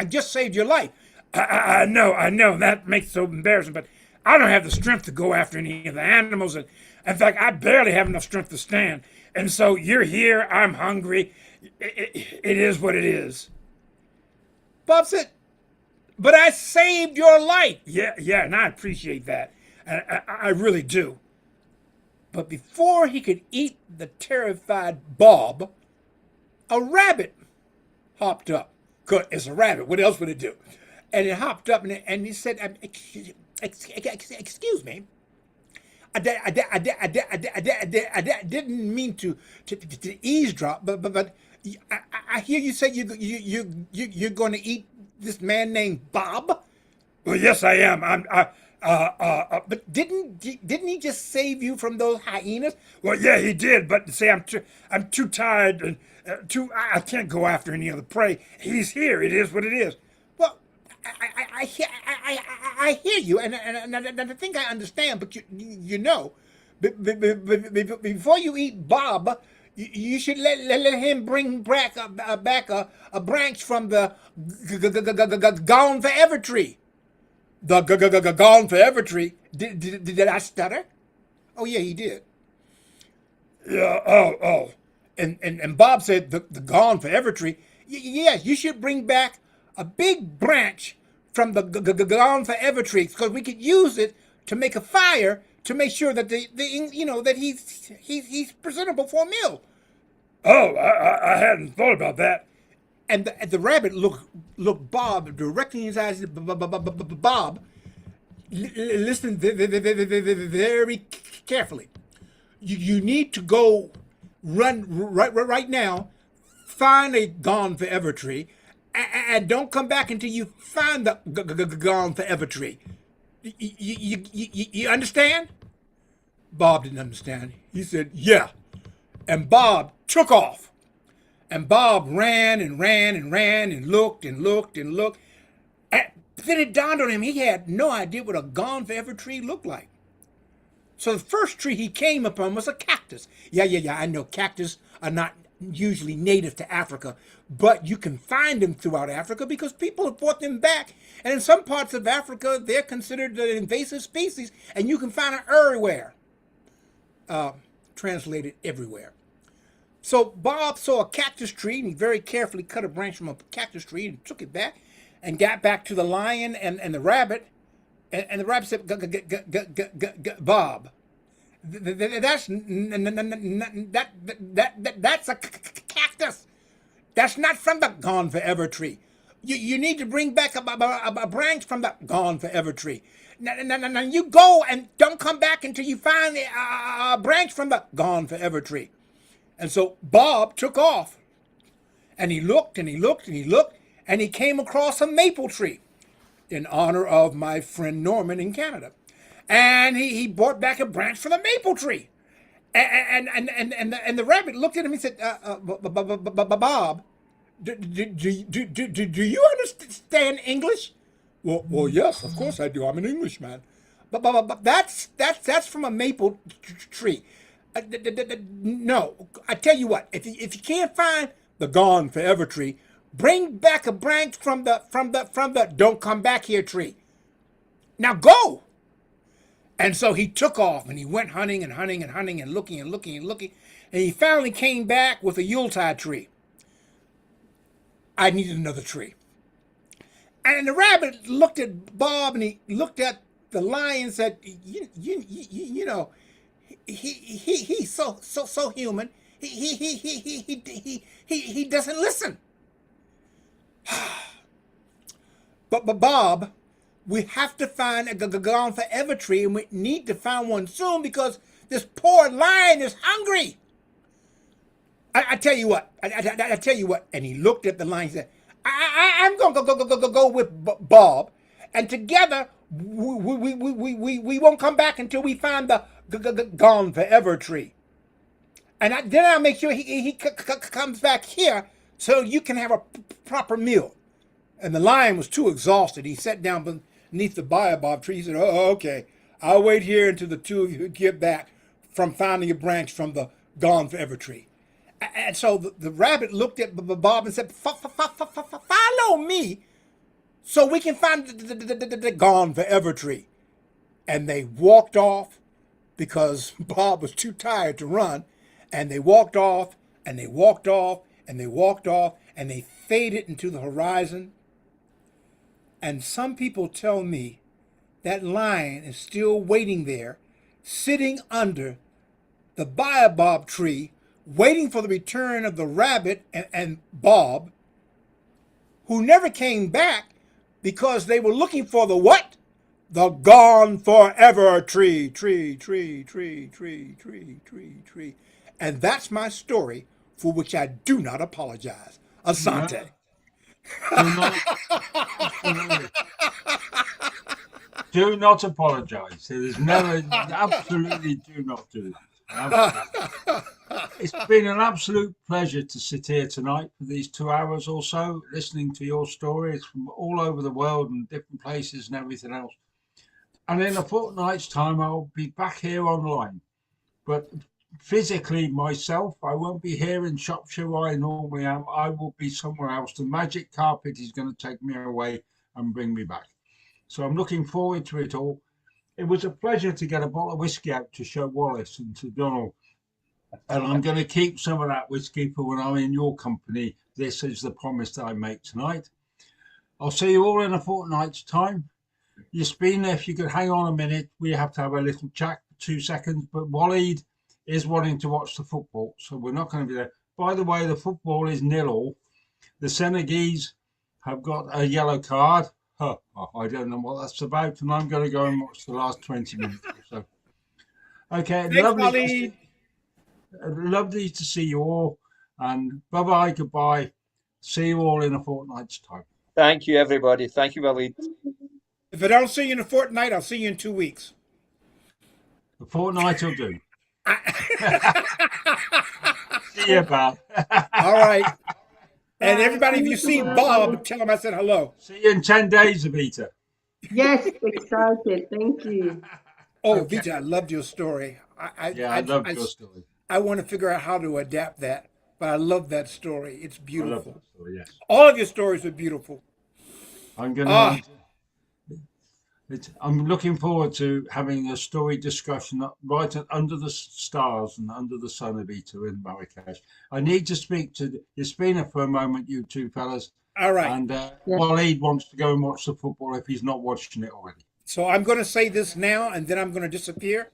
just saved your life. I know, that makes it so embarrassing, but I don't have the strength to go after any of the animals. And in fact, I barely have enough strength to stand. And so you're here, I'm hungry. It is what it is. Bob said, but I saved your life. Yeah, and I appreciate that. I really do. But before he could eat the terrified Bob, a rabbit hopped up. Good, it's a rabbit. What else would it do? And it hopped up and he said, excuse me. I didn't mean to eavesdrop, but I hear you say you're going to eat this man named Bob. Well, yes, I am. But didn't he just save you from those hyenas? Well, yeah, he did. But say I'm too tired and I can't go after any other prey. He's here. It is what it is. Well, I hear you, and I think I understand. But you know, before you eat Bob, you should let him bring back a branch from the Gone Forever tree. The Gone Forever tree. Did I stutter? Oh yeah, he did. Yeah. Oh. And Bob said the Gone Forever tree. Yeah, you should bring back a big branch from the Gone Forever tree because we could use it to make a fire to make sure that that he's presentable for a meal. Oh, I hadn't thought about that. And the rabbit looked Bob directly in his eyes. Bob, listen very carefully. You need to go run right now, find a Gone Forever tree, and don't come back until you find the Gone Forever tree. You understand? Bob didn't understand. He said, yeah. And Bob took off. And Bob ran and ran and ran and looked and looked and looked. And then it dawned on him he had no idea what a Gone Forever tree looked like. So the first tree he came upon was a cactus. Yeah, I know cactus are not usually native to Africa, but you can find them throughout Africa because people have brought them back. And in some parts of Africa, they're considered an invasive species, and you can find them everywhere. Translated everywhere. So Bob saw a cactus tree, and he very carefully cut a branch from a cactus tree and took it back and got back to the lion and the rabbit. And the rabbit said, Bob, that's a cactus. That's not from the Gone Forever tree. You need to bring back a branch from the Gone Forever tree. Now you go and don't come back until you find a branch from the Gone Forever tree. And so Bob took off, and he looked and he looked and he looked, and he came across a maple tree in honor of my friend Norman in Canada. And he brought back a branch from the maple tree. And the rabbit looked at him and said, Bob, do you understand English? Well, yes, of course I do. I'm an Englishman. But that's from a maple tree. No, I tell you what, if you can't find the Gone Forever tree, bring back a branch from the Don't Come Back Here tree. Now go. And so he took off and he went hunting and hunting and hunting and looking and looking and looking. And he finally came back with a Yuletide tree. I needed another tree. And the rabbit looked at Bob and he looked at the lion and said, you know, he's so human. He doesn't listen. But Bob, we have to find a Gone Forever tree, and we need to find one soon because this poor lion is hungry. I tell you what. I tell you what. And he looked at the lion and said, I'm going to go with Bob, and together we won't come back until we find the Gone Forever tree. And then I'll make sure he comes back here so you can have a proper meal. And the lion was too exhausted. He sat down beneath the baobab tree. He said, oh, okay, I'll wait here until the two of you get back from finding a branch from the Gone Forever tree. And so the rabbit looked at Bob and said, follow me so we can find the Gone Forever tree. And they walked off because Bob was too tired to run. And they walked off, and they walked off, and they walked off, and they faded into the horizon. And some people tell me that lion is still waiting there, sitting under the baobab tree, waiting for the return of the rabbit and Bob, who never came back because they were looking for the what? The Gone Forever tree. And that's my story, for which I do not apologize. Asante. Yeah. Do not apologise. There is never, absolutely do not do that. Absolutely. It's been an absolute pleasure to sit here tonight for these 2 hours or so, listening to your stories from all over the world and different places and everything else. And in a fortnight's time, I'll be back here online. But physically myself, I won't be here in Shropshire where I normally am. I will be somewhere else. The magic carpet is going to take me away and bring me back. So I'm looking forward to it all. It was a pleasure to get a bottle of whiskey out to show Wallace and to Donald. And I'm going to keep some of that whiskey for when I'm in your company. This is the promise that I make tonight. I'll see you all in a fortnight's time. Yaspina, if you could hang on a minute, we have to have a little chat for 2 seconds. But Waleed is wanting to watch the football, so we're not going to be there. By the way, the football is 0-0. The Senegalese have got a yellow card. I don't know what that's about, and I'm going to go and watch the last 20 minutes or so. Okay, Thanks, lovely to see you all, and bye-bye, goodbye. See you all in a fortnight's time. Thank you, everybody. Thank you, Waleed. If I don't see you in a fortnight, I'll see you in 2 weeks. A fortnight will do. See you, pal. All right. And everybody, if you see Bob, tell him I said hello. See you in 10 days, Avita. Yes, excited. Thank you. Oh, Vita, I loved your story. I loved your story. I want to figure out how to adapt that, but I love that story. It's I love beautiful. that story, yes. All of your stories are beautiful. I'm going to. I'm looking forward to having a story discussion right under the stars and under the sun of Ita in Marrakesh. I need to speak to Yaspina for a moment, you two fellas. All right. And Waleed wants to go and watch the football if he's not watching it already. So I'm going to say this now, and then I'm going to disappear.